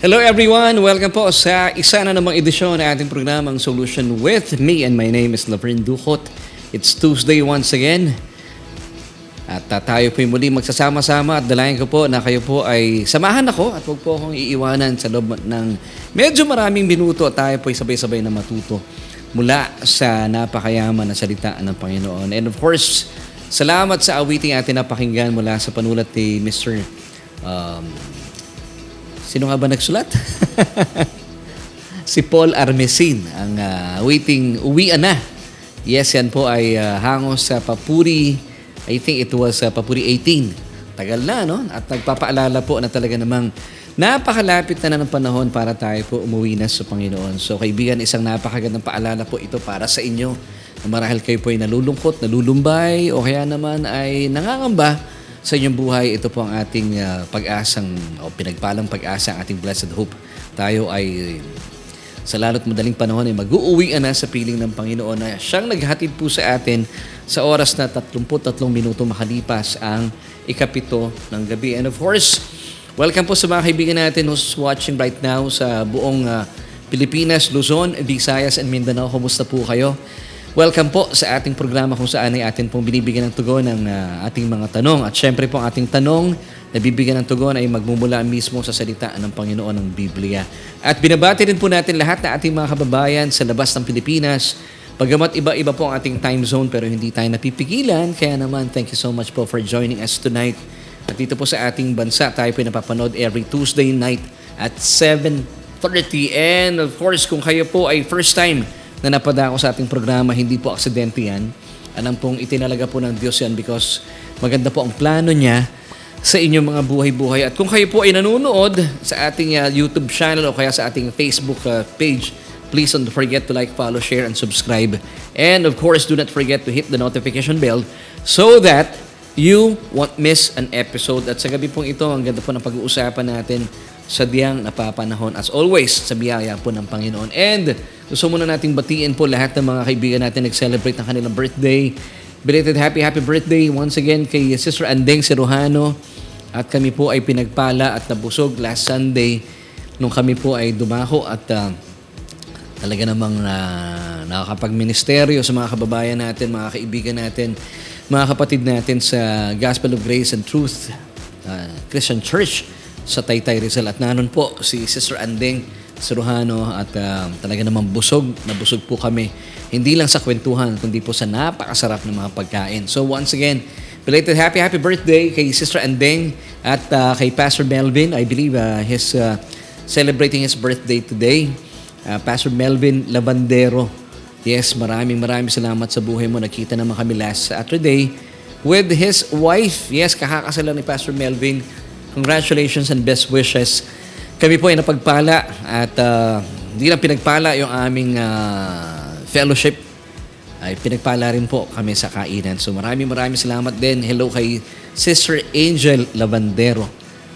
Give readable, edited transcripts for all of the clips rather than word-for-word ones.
Hello everyone! Welcome po sa isa na namang edisyon ng ating programang Solution with me, and my name is Laverne Ducot. It's Tuesday once again. At tayo po muli magsasama-sama at dalayan ko po na kayo po ay samahan ako at huwag po akong iiwanan sa loob ng medyo maraming minuto at tayo po ay sabay-sabay na matuto mula sa napakayaman na salita ng Panginoon. And of course, salamat sa awiting ating napakinggan mula sa panulat ni Mr. Sino nga ba nagsulat? Si Paul Armesin, ang waiting uwian na. Yes, yan po ay hango sa Papuri, I think it was Papuri 18. Tagal na, no? At nagpapaalala po na talaga namang napakalapit na ng panahon para tayo po umuwi na sa Panginoon. So kaibigan, isang napakagandang paalala po ito para sa inyo. Na marahil kayo po ay nalulungkot, nalulumbay, o kaya naman ay nangangamba sa inyong buhay. Ito po ang ating pag-asang o pinagpalang pag-asa, ang ating blessed hope. Tayo ay sa lalo't madaling panahon ay mag-uuwian na sa piling ng Panginoon na siyang naghatid po sa atin sa oras na 33 minuto makalipas ang ikapito ng gabi. And of course, welcome po sa mga kaibigan natin who's watching right now sa buong Pilipinas, Luzon, Visayas, and Mindanao. Kumusta po kayo? Welcome po sa ating programa kung saan ay atin pong binibigyan ng tugon ng ating mga tanong. At syempre po ang ating tanong na bibigyan ng tugon ay magmumula mismo sa salita ng Panginoon ng Biblia. At binabati rin po natin lahat na ating mga kababayan sa labas ng Pilipinas. Bagamat iba-iba po ang ating time zone pero hindi tayo napipigilan. Kaya naman, thank you so much po for joining us tonight. At dito po sa ating bansa, tayo po napapanood every Tuesday night at 7:30. And of course, kung kayo po ay first time na napadako sa ating programa, hindi po aksidente yan. Alam pong itinalaga po ng Diyos yan because maganda po ang plano niya sa inyong mga buhay-buhay. At kung kayo po ay nanonood sa ating YouTube channel o kaya sa ating Facebook page, please don't forget to like, follow, share, and subscribe. And of course, do not forget to hit the notification bell so that you won't miss an episode. At sa gabi pong ito, ang ganda po ng pag-uusapan natin sa diyang napapanahon. As always, sa biyaya po ng Panginoon. And gusto muna nating batiin po lahat ng mga kaibigan natin nag-celebrate ng kanilang birthday. Belated happy birthday once again kay Sister Andeng Siruhano. At kami po ay pinagpala at nabusog last Sunday nung kami po ay dumako at talaga namang nakakapag-ministeryo sa mga kababayan natin, mga kaibigan natin, mga kapatid natin sa Gospel of Grace and Truth Christian Church sa Taytay Rizal. At nanon po si Sister Andeng Siruhano at talaga namang nabusog po kami. Hindi lang sa kwentuhan, kundi po sa napakasarap ng mga pagkain. So once again, belated happy birthday kay Sister Andeng at kay Pastor Melvin. I believe he's celebrating his birthday today. Pastor Melvin Lavandero. Yes, maraming salamat sa buhay mo. Nakita naman kami last Saturday with his wife. Yes, kakakasalan ni Pastor Melvin. Congratulations and best wishes. Kami po ay napagpala at hindi lang pinagpala yung aming fellowship, ay pinagpala rin po kami sa kainan. So maraming salamat din. Hello kay Sister Angel Lavandero,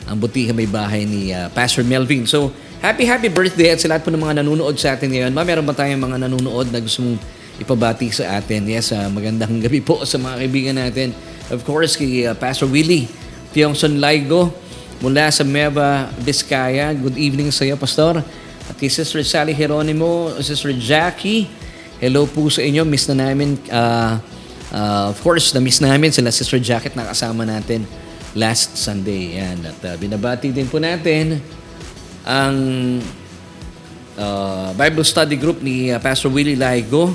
ang butihan may bahay ni Pastor Melvin. So happy birthday at sa lahat po ng mga nanonood sa atin ngayon. Meron ba tayong mga nanonood na gusto mong ipabati sa atin? Yes, magandang gabi po sa mga kaibigan natin. Of course, kay Pastor Willie Tiongson Laigo mula sa Nueva Vizcaya. Good evening sa iyo, Pastor. At kay Sister Sally Geronimo, Sister Jackie, hello po sa inyo. Miss na namin, of course, na-miss namin sila Sister Jackie na kasama natin last Sunday. Yan. At binabati din po natin ang Bible Study Group ni Pastor Willie Laigo.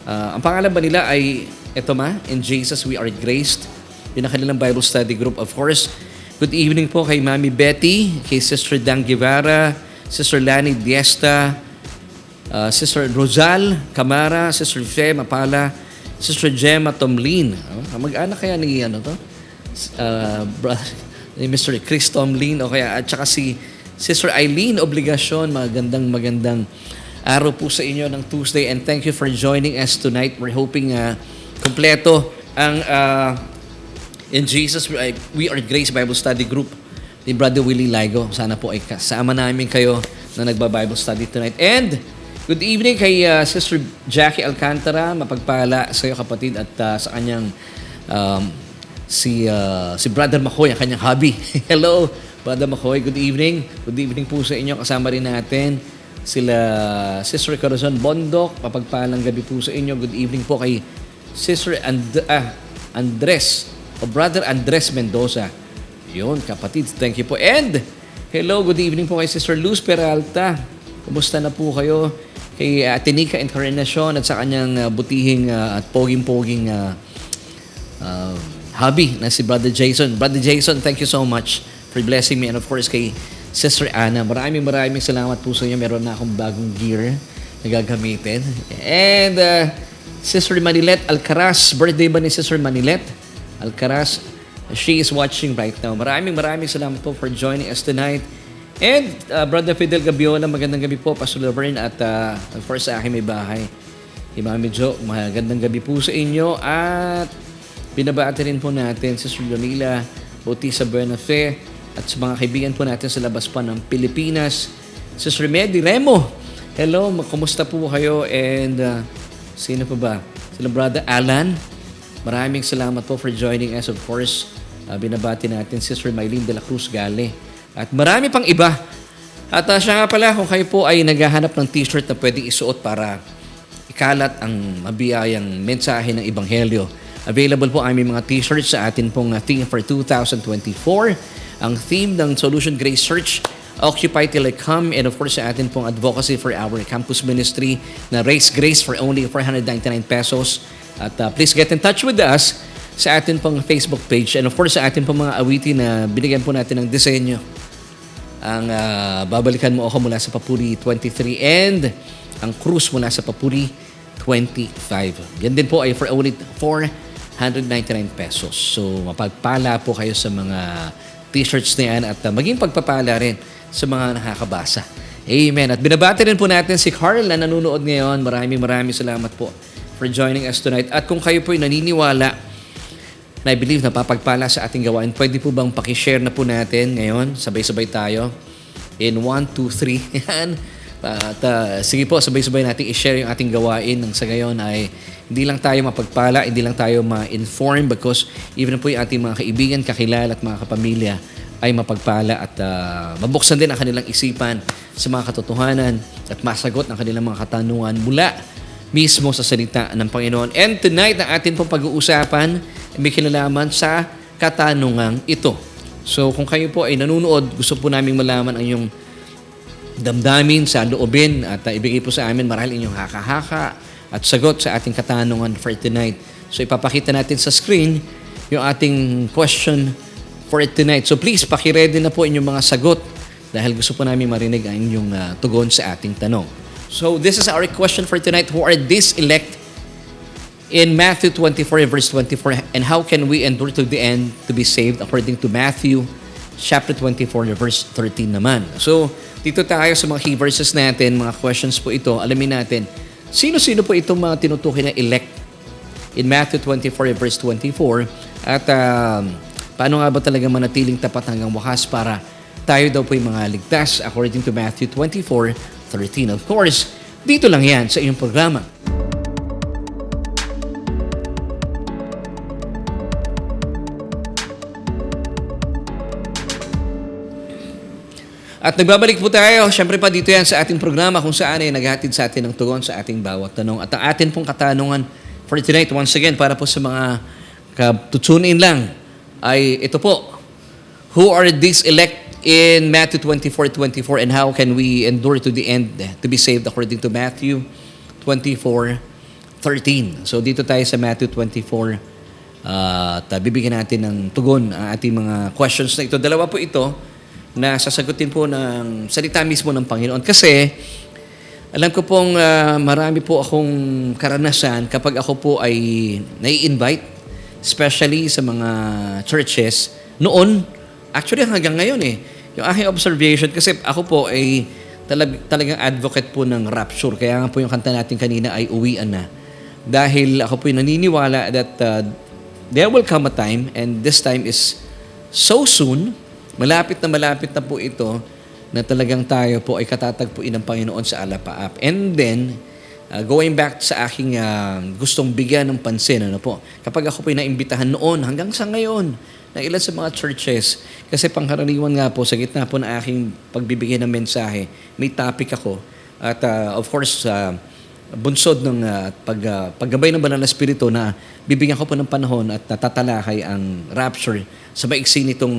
Ang pangalan ba nila ay eto In Jesus We Are Graced. Yun ang kanilang Bible Study Group. Of course, good evening po kay Mami Betty, kay Sister Dan Guevara, Sister Lani Diesta, Sister Rosal Camara, Sister Fe Mapala, Sister Gemma Tomlin. Mag-anak kaya ni ni Mr. Chris Tomlin o kaya at saka si Sister Eileen Obligacion. Magandang araw po sa inyo ng Tuesday, and thank you for joining us tonight. We're hoping kompleto ang In Jesus We Are Grace Bible Study Group ni Brother Willie Laigo. Sana po ay kasama namin kayo na nagba-Bible study tonight. And good evening kay Sister Jackie Alcantara. Mapagpala sa iyo, kapatid, at sa kanyang si Brother Makoy, ang kanyang hubby. Hello, Brother Makoy, good evening. Good evening po sa inyo. Kasama rin natin sila Sister Corazon Bondok. Mapagpalang gabi po sa inyo. Good evening po kay Sister Andres o Brother Andres Mendoza. Yun, kapatid. Thank you po. And hello, good evening po kay Sister Luz Peralta. Kumusta na po kayo? Kay Tenika Encarnacion at sa kanyang butihing at poging-poging hubby na si Brother Jason. Brother Jason, thank you so much for blessing me. And of course, kay Sister Anna, maraming salamat po sa inyo. Meron na akong bagong gear na gagamitin. And Sister Manilet Alcaraz, birthday ba ni Sister Manilet Alcaraz? She is watching right now. Maraming salamat po for joining us tonight. And Brother Fidel Gabiola, magandang gabi po, Pastor Laverne, at of course sa aking may bahay. Mami Jo, magandang gabi po sa inyo. At binabati rin po natin Sister Jamila Bautista Buenafe at sa mga kaibigan po natin sa labas pa ng Pilipinas. Sister Medi Remo, hello, kumusta po kayo? And sino po ba? Sila Brother Alan, maraming salamat po for joining us. Of course, binabati natin Sister Mylene de la Cruz Gale. At marami pang iba. At siya nga pala, kung kayo po ay naghahanap ng t-shirt na pwedeng isuot para ikalat ang mabiyayang mensahe ng Ebanghelyo, available po aming mga t-shirts sa atin pong theme for 2024. Ang theme ng Solution Grace Church, Occupy Till I Come, and of course sa atin pong advocacy for our campus ministry na Race Grace for only 499 pesos. At please get in touch with us sa atin pong Facebook page, and of course sa atin pong mga awitin na binigyan po natin ng disenyo. Ang Babalikan Mo Ako mula sa Papuri 23 and ang Cruise mula sa Papuri 25. Yan din po ay for only 499 pesos. So mapagpala po kayo sa mga t-shirts na yan at maging pagpapala rin sa mga nakakabasa. Amen. At binabati rin po natin si Carl na nanonood ngayon. Maraming salamat po for joining us tonight. At kung kayo po ay naniniwala na I believe na papagpala sa ating gawain, pwede po bang pakishare na po natin ngayon? Sabay-sabay tayo. In 1, 2, 3. Yan. At sige po, sabay-sabay natin i-share yung ating gawain. Nang sa gayon ay hindi lang tayo mapagpala, hindi lang tayo ma-inform, because even po yung ating mga kaibigan, kakilala at mga kapamilya ay mapagpala at mabuksan din ang kanilang isipan sa mga katotohanan at masagot ang kanilang mga katanungan mula mismo sa salita ng Panginoon. And tonight, ang atin pong pag-uusapan may kinalaman sa katanungang ito. So kung kayo po ay nanonood, gusto po namin malaman ang inyong damdamin sa loobin at ibigay po sa amin marahil inyong haka-haka at sagot sa ating katanungan for tonight. So ipapakita natin sa screen yung ating question for tonight. So please, pakiredy na po inyong mga sagot dahil gusto po namin marinig ang inyong tugon sa ating tanong. So this is our question for tonight. Who are these elect in Matthew 24 verse 24, and how can we endure to the end to be saved according to Matthew chapter 24 verse 13 naman. So dito tayo sa mga key verses natin, mga questions po ito. Alamin natin, sino-sino po itong mga tinutukoy na elect in Matthew 24 verse 24, at paano nga ba talaga manatiling tapat hanggang wakas para tayo daw po yung mga ligtas according to Matthew 24:13. Of course, dito lang yan sa inyong programa. At nagbabalik po tayo, syempre pa dito yan sa ating programa kung saan ay naghatid sa atin ng tugon sa ating bawat tanong. At ang atin pong katanungan for tonight, once again, para po sa mga tune-in lang, ay ito po. Who are these elect in Matthew 24:24, and how can we endure to the end to be saved according to Matthew 24:13? So dito tayo sa Matthew 24 at bibigyan natin ng tugon ang ating mga questions na ito. Dalawa po ito na sasagutin po ng salita mismo ng Panginoon. Kasi alam ko pong marami po akong karanasan kapag ako po ay nai-invite, especially sa mga churches noon, actually hanggang ngayon yung aking observation, kasi ako po ay talagang advocate po ng rapture. Kaya nga po yung kanta natin kanina ay uwian na. Dahil ako po ay naniniwala that there will come a time, and this time is so soon, malapit na po ito, na talagang tayo po ay katatagpuin ng Panginoon sa alapaap. And then, going back sa aking gustong bigyan ng pansin, ano po, kapag ako po naimbitahan noon hanggang sa ngayon, ng ilan sa mga churches, kasi pangkaraniwan nga po, sa gitna po ng aking pagbibigay ng mensahe, may topic ako, at of course, bunsod ng paggabay ng Banal na Espiritu na bibigyan ko po ng panahon at natatalakay ang rapture sa maiksi nitong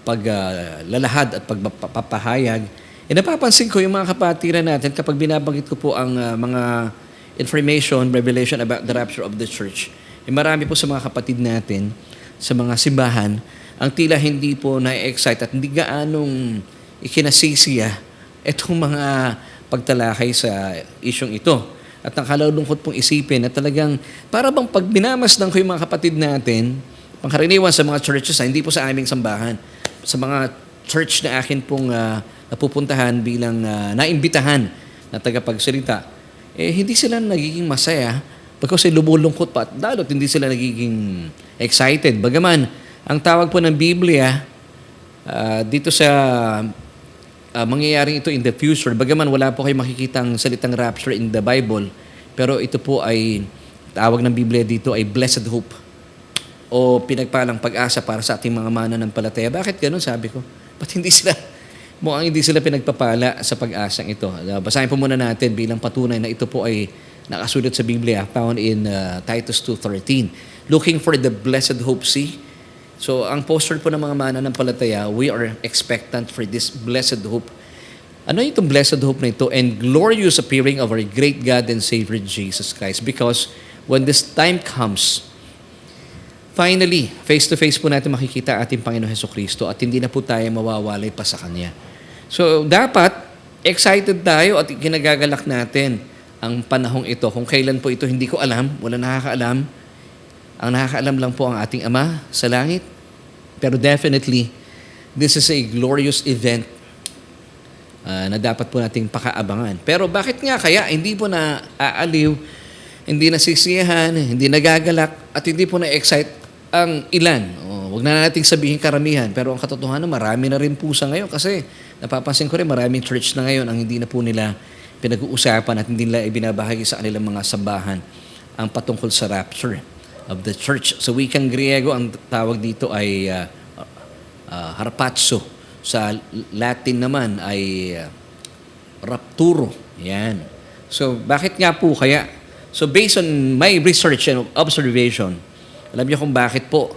paglalahad at pagpapahayag. Napapansin ko yung mga kapatiran natin kapag binabanggit ko po ang mga information, revelation about the rapture of the church. Marami po sa mga kapatid natin, sa mga simbahan, ang tila hindi po na-excite at hindi gaanong ikinasisiya itong mga pagtalakay sa isyong ito. At nakalalungkot pong isipin na talagang para bang pag binamasdan ko yung mga kapatid natin, pangkaraniwan sa mga churches, hindi po sa aming sambahan, sa mga church na akin pong napupuntahan bilang naimbitahan na tagapagsalita, hindi sila nagiging masaya because lumulungkot pa at lalo't hindi sila nagiging excited. Bagaman, ang tawag po ng Biblia dito sa mangyayaring ito in the future, bagaman wala po kayo makikitang salitang rapture in the Bible, pero ito po ay, tawag ng Biblia dito ay blessed hope o pinagpalang pag-asa para sa ating mga mananampalataya. Bakit ganun, sabi ko? Ba't mukhang hindi sila pinagpapala sa pag-asang ito? Basahin po muna natin bilang patunay na ito po ay nakasulat sa Biblia, found in Titus 2:13. Looking for the blessed hope, see? So, ang poster po ng mga mananampalataya, we are expectant for this blessed hope. Ano itong blessed hope na ito? And glorious appearing of our great God and Savior Jesus Christ. Because when this time comes, finally, face-to-face po natin makikita ating Panginoon Hesukristo at hindi na po tayo mawawalay pa sa Kanya. So, dapat excited tayo at kinagagalak natin ang panahong ito. Kung kailan po ito, hindi ko alam. Wala nakakaalam. Ang nakakaalam lang po ang ating Ama sa langit. Pero definitely, this is a glorious event na dapat po nating pakaabangan. Pero bakit nga kaya hindi po na aaliw, hindi nasisiyahan, hindi nagagalak, at hindi po na-excite ang ilan? Huwag na nating sabihin karamihan, pero ang katotohanan, marami na rin po sa ngayon kasi napapansin ko rin maraming church na ngayon ang hindi na po nila pinag-uusapan at hindi nila ibinabahagi sa kanilang mga sambahan ang patungkol sa rapture of the church. Sa wikang Griego, ang tawag dito ay harpazo. Sa Latin naman ay rapturo. Yan. So, bakit nga po kaya? So, based on my research and observation, alam niyo kung bakit po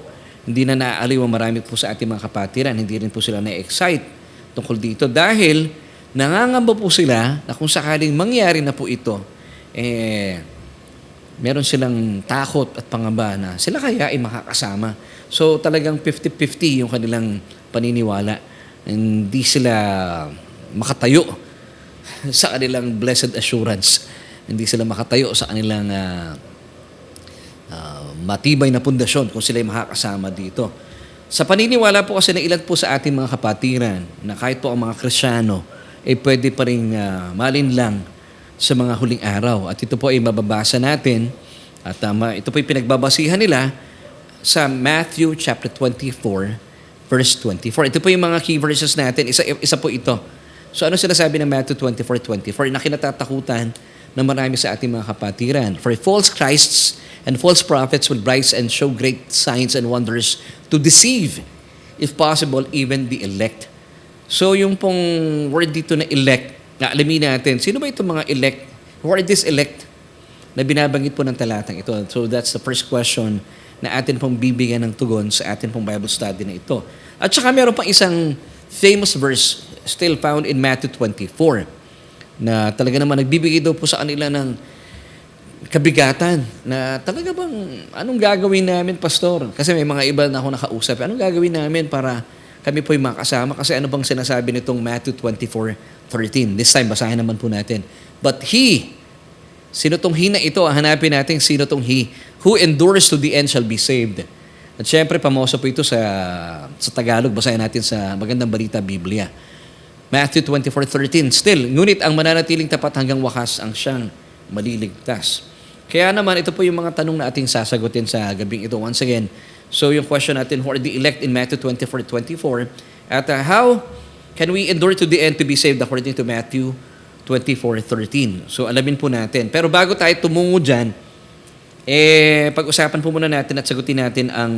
hindi na naaaliw ang marami po sa ating mga kapatiran, hindi rin po sila na-excite tungkol dito dahil nangangamba po sila na kung sakaling mangyari na po ito, meron silang takot at pangamba na sila kaya ay makakasama. So talagang 50-50 yung kanilang paniniwala. Hindi sila makatayo sa kanilang blessed assurance. Hindi sila makatayo sa kanilang matibay na pundasyon kung sila ay makakasama dito. Sa paniniwala po kasi na ilan po sa ating mga kapatiran na kahit po ang mga Kristiyano ay pwede pa rin malinlang sa mga huling araw. At ito po ay mababasa natin at ito po ay pinagbabasihan nila sa Matthew chapter 24 verse 24. Ito po yung mga key verses natin. Isa po ito. So ano sila sabi ng Matthew 24:24 na kinatatakutan ng marami sa ating mga kapatiran? For false Christs and false prophets will rise and show great signs and wonders to deceive, if possible, even the elect. So yung pong word dito na elect, na alamin natin, sino ba itong mga elect? Who are these elect na binabanggit po ng talatang ito? So that's the first question na atin pong bibigyan ng tugon sa atin pong Bible study na ito. At saka meron pang isang famous verse still found in Matthew 24 na talaga naman nagbibigay daw po sa kanila ng kabigatan na talaga bang anong gagawin namin, pastor? Kasi may mga iba na ako nakausap. Anong gagawin namin para kami po'y makasama? Kasi ano bang sinasabi nitong Matthew 24:13? This time, basahin naman po natin. But he, sino tong he na ito? Hanapin natin sino tong he. Who endures to the end shall be saved. At syempre, pamoso po ito sa Tagalog. Basahin natin sa Magandang Balita Biblia. Matthew 24:13. Still, ngunit ang mananatiling tapat hanggang wakas ang siyang maliligtas. Kaya naman, ito po yung mga tanong na ating sasagutin sa gabing ito. Once again, so yung question natin, who are the elect in Matthew 24:24? At how can we endure to the end to be saved according to Matthew 24:13. So alamin po natin. Pero bago tayo tumungo dyan, pag-usapan po muna natin at sagutin natin ang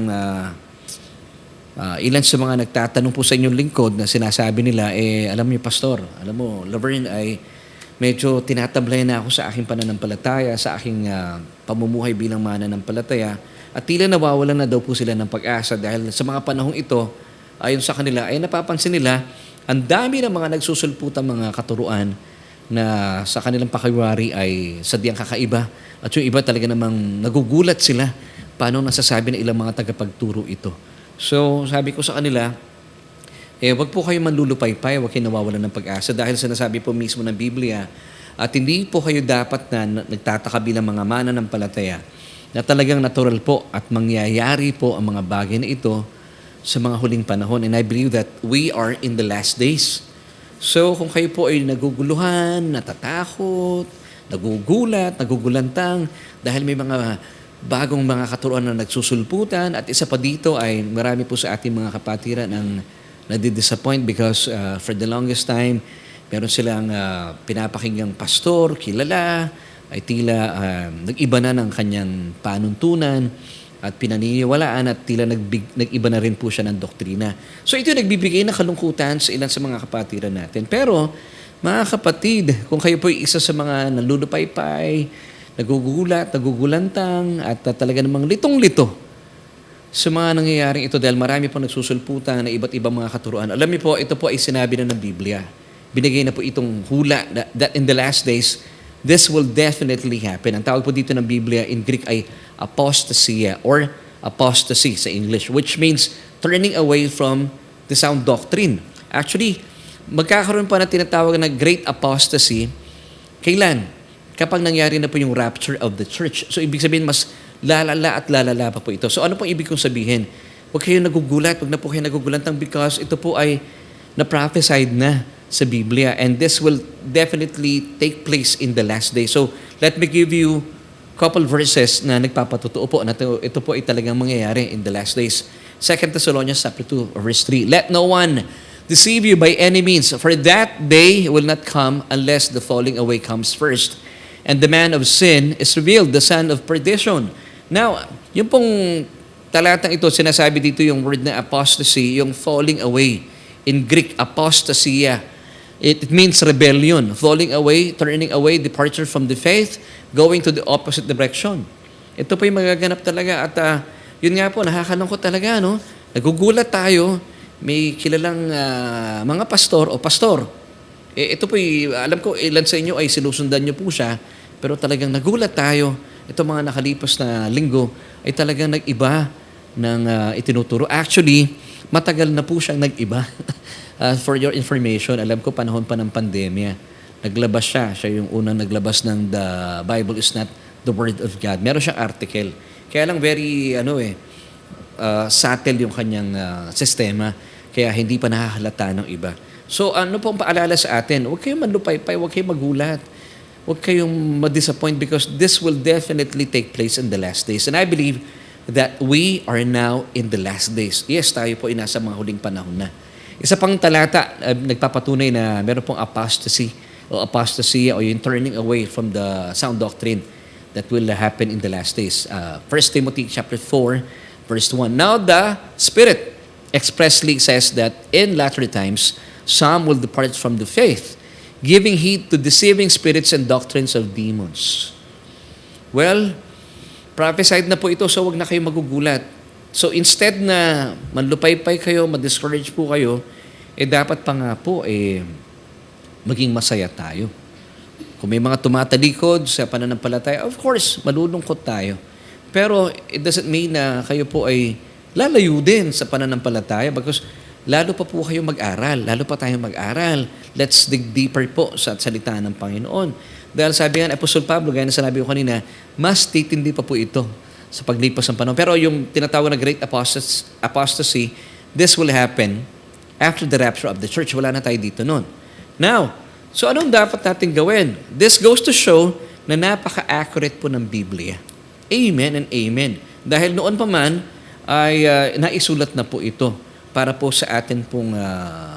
ilan sa mga nagtatanong po sa inyong lingkod na sinasabi nila, alam niyo Pastor, alam mo, Laverne, ay medyo tinatablay na ako sa aking pananampalataya, sa aking pamumuhay bilang mananampalataya, at tila nawawalan na daw po sila ng pag-asa dahil sa mga panahong ito, ayon sa kanila, ay napapansin nila, ang dami ng mga nagsusulputang mga katuruan na sa kanilang pakiwari ay sadyang kakaiba. At yung iba talaga namang nagugulat sila paano nasasabi ng ilang mga tagapagturo ito. So, sabi ko sa kanila, wag po kayo manlulupaypay, wag kayo nawawalan ng pag-asa dahil sinasabi po mismo ng Biblia at hindi po kayo dapat na nagtataka bilang mga mananampalataya na talagang natural po at mangyayari po ang mga bagay na ito sa mga huling panahon. And I believe that we are in the last days. So, kung kayo po ay naguguluhan, natatakot, nagugulat, nagugulantang dahil may mga bagong mga katuruan na nagsusulputan at isa pa dito ay marami po sa ating mga kapatiran ang nadidisappoint because for the longest time, meron silang pinapakinggang pastor, kilala, ay tila nag-iba na ng kanyang panuntunan at pinaniniwalaan at tila nag-iba na rin po siya ng doktrina. So ito nagbibigay ng kalungkutan sa ilan sa mga kapatiran natin. Pero mga kapatid, kung kayo po ay isa sa mga nalulupaypay, nagugulat, nagugulantang at talaga namang litong-lito sa mga nangyayaring ito dahil marami pong nagsusulputan na iba't ibang mga katuruan. Alam niyo po, ito po ay sinabi na ng Biblia. Binigay na po itong hula that in the last days, this will definitely happen. Ang tawag po dito ng Biblia in Greek ay apostasia or apostasy sa English, which means turning away from the sound doctrine. Actually, magkakaroon pa na tinatawag na great apostasy. Kailan? Kapag nangyari na po yung rapture of the church. So, ibig sabihin, mas lalala at lalala pa po ito. So, ano pong ibig kong sabihin? Huwag kayo nagugulat, huwag na po kayo nagugulantang because ito po ay na-prophesied na sa Biblia and this will definitely take place in the last day. So, let me give you couple verses na nagpapatotoo po na ito po ay talagang mangyayari in the last days. 2 Thessalonians chapter 2, verse 3. Let no one deceive you by any means, for that day will not come unless the falling away comes first. And the man of sin is revealed, the son of perdition. Now, yung pong talatang ito, sinasabi dito yung word na apostasy, yung falling away. In Greek, apostasia. It means rebellion, falling away, turning away, departure from the faith, going to the opposite direction. Ito po yung magaganap talaga at yun nga po, nakakalungkot talaga, no? Nagugulat tayo, may kilalang mga pastor o pastor. Ito po, alam ko, ilan sa inyo ay sinusundan nyo po siya, pero talagang nagulat tayo. Ito mga nakalipas na linggo ay talagang nag-iba ng itinuturo. Actually, matagal na po siyang nag-iba. For your information, alam ko panahon pa ng pandemya, naglabas siya. Siya yung unang naglabas ng The Bible is not the Word of God. Meron siyang article. Kaya lang very, subtle yung kanyang sistema. Kaya hindi pa nakahalata ng iba. So, ano pong paalala sa atin? Huwag kayong manlupaypay, huwag kayong magulat. Huwag kayong ma-disappoint because this will definitely take place in the last days. And I believe that we are now in the last days. Yes, tayo po ay nasa mga huling panahon na. Isa pang talata, nagpapatunay na meron pong apostasy o apostasy o yung turning away from the sound doctrine that will happen in the last days. 1 Timothy chapter 4, verse 1. Now the Spirit expressly says that in latter times, some will depart from the faith, giving heed to deceiving spirits and doctrines of demons. Well, prophesied na po ito, so wag na kayo magugulat. So instead na manlupaypay kayo, ma-discourage po kayo, dapat pa nga po maging masaya tayo. Kung may mga tumatalikod sa pananampalataya, of course, malulungkot tayo. Pero it doesn't mean na kayo po ay lalayo din sa pananampalataya because lalo pa po kayo mag-aral, lalo pa tayo mag-aral. Let's dig deeper po sa salita ng Panginoon. Dahil sabi nga, Apostol Pablo, gaya na sinabi ko kanina, mas titindi pa po ito sa paglipas ng panahon. Pero yung tinatawag na great apostasy, this will happen after the rapture of the church. Wala na tayo dito noon. Now, so anong dapat natin gawin? This goes to show na napaka-accurate po ng Biblia. Amen and amen. Dahil noon pa man ay naisulat na po ito para po sa atin pong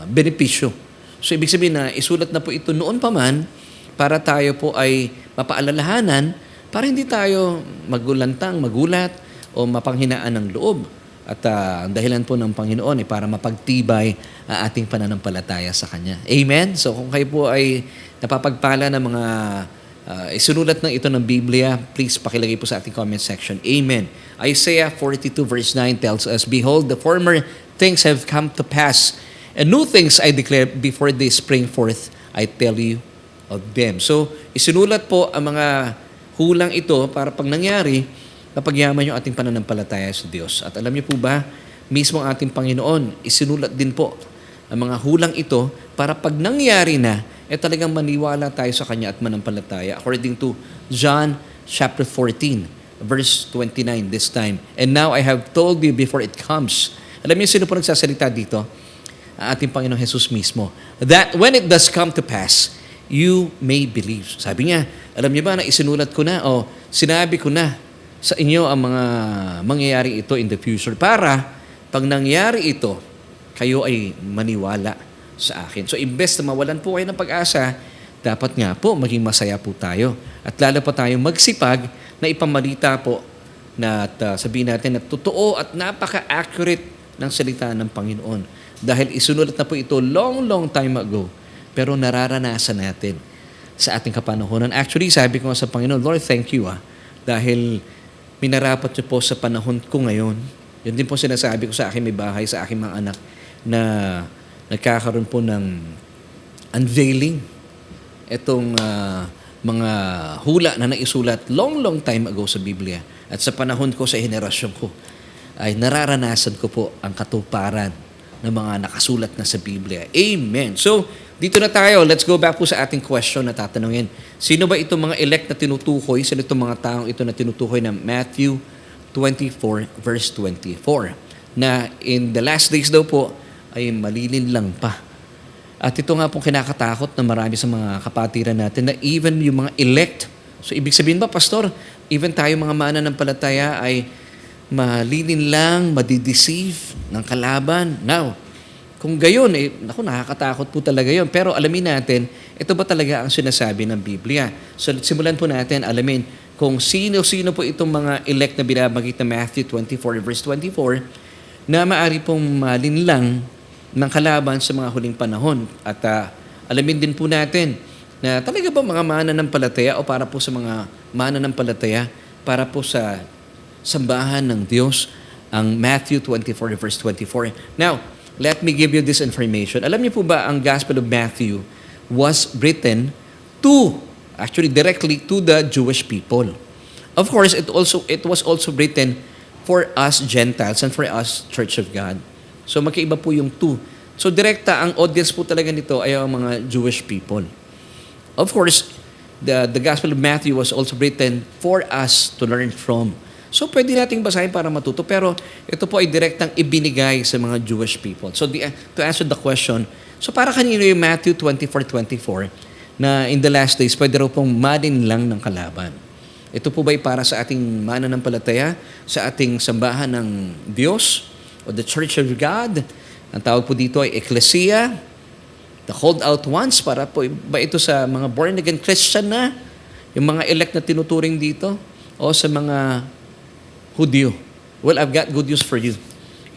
benepisyo. So ibig sabihin na isulat na po ito noon pa man para tayo po ay mapaalalahanan para hindi tayo magulat o mapanghinaan ng loob. At ang dahilan po ng Panginoon ay para mapagtibay ang ating pananampalataya sa Kanya. Amen? So kung kayo po ay napapagpala ng mga isinulat ng ito ng Biblia, please pakilagay po sa ating comment section. Amen. Isaiah 42 verse 9 tells us, "Behold, the former things have come to pass, and new things I declare before they spring forth, I tell you of them." So, isinulat po ang mga hulang ito para pag nangyari, mapagyaman yung ating pananampalataya sa Diyos. At alam niyo po ba, mismo ang ating Panginoon, isinulat din po ang mga hulang ito para pag nangyari na, talagang maniwala tayo sa Kanya at manampalataya. According to John chapter 14, verse 29 this time. "And now I have told you before it comes." Alam niyo sino po nagsasalita dito? Ang ating Panginoong Jesus mismo. "That when it does come to pass, you may believe." Sabi niya, alam niyo ba na isinulat ko na o sinabi ko na sa inyo ang mga mangyayari ito in the future para pag nangyari ito, kayo ay maniwala sa akin. So, imbes na mawalan po kayo ng pag-asa, dapat nga po maging masaya po tayo. At lalo pa tayong magsipag na ipamalita po na sabihin natin na totoo at napaka-accurate ng salita ng Panginoon. Dahil isunulat na po ito long time ago, pero nararanasan natin sa ating kapanahonan. Actually, sabi ko sa Panginoon, "Lord, thank you dahil minarapat niyo po sa panahon ko ngayon." Yun din po sinasabi ko sa aking may bahay, sa aking mga anak, na nagkakaroon po ng unveiling itong mga hula na naisulat long time ago sa Biblia. At sa panahon ko, sa henerasyon ko, ay nararanasan ko po ang katuparan ng mga nakasulat na sa Biblia. Amen. So, dito na tayo. Let's go back po sa ating question na tatanungin. Sino ba itong mga elect na tinutukoy? Sino itong mga taong ito na tinutukoy na Matthew 24 verse 24? Na in the last days daw po, ay malilin lang pa. At ito nga pong kinakatakot na marami sa mga kapatiran natin na even yung mga elect, so ibig sabihin ba, Pastor, even tayo mga mananampalataya ay malilin lang, madideceive ng kalaban. Now, kung gayon, nakakatakot po talaga yon. Pero alamin natin, ito ba talaga ang sinasabi ng Biblia? So simulan po natin alamin kung sino-sino po itong mga elect na binabagit na Matthew 24 verse 24 na maari pong malinlang ng kalaban sa mga huling panahon. At alamin din po natin na talaga ba mga mananampalataya o para po sa mga mananampalataya para po sa sambahan ng Diyos ang Matthew 24 verse 24. Now, let me give you this information. Alam niyo po ba ang Gospel of Matthew was written directly to the Jewish people. Of course, it was also written for us Gentiles and for us Church of God. So magkaiba po yung two. So direkta ang audience po talaga nito ay ang mga Jewish people. Of course, the Gospel of Matthew was also written for us to learn from. So pwede nating basahin para matuto, pero ito po ay direktang ibinigay sa mga Jewish people. So to answer the question, so para kanino yung Matthew 24:24 na in the last days pwede raw pong malinlang ng kalaban? Ito po ba'y para sa ating mananampalataya, sa ating sambahan ng Diyos o the Church of God? Ang tawag po dito ay Ecclesia, the called out ones, para po ba ito sa mga born again Christian na, yung mga elect na tinuturing dito, o sa mga Hudyo? Well, I've got good news for you.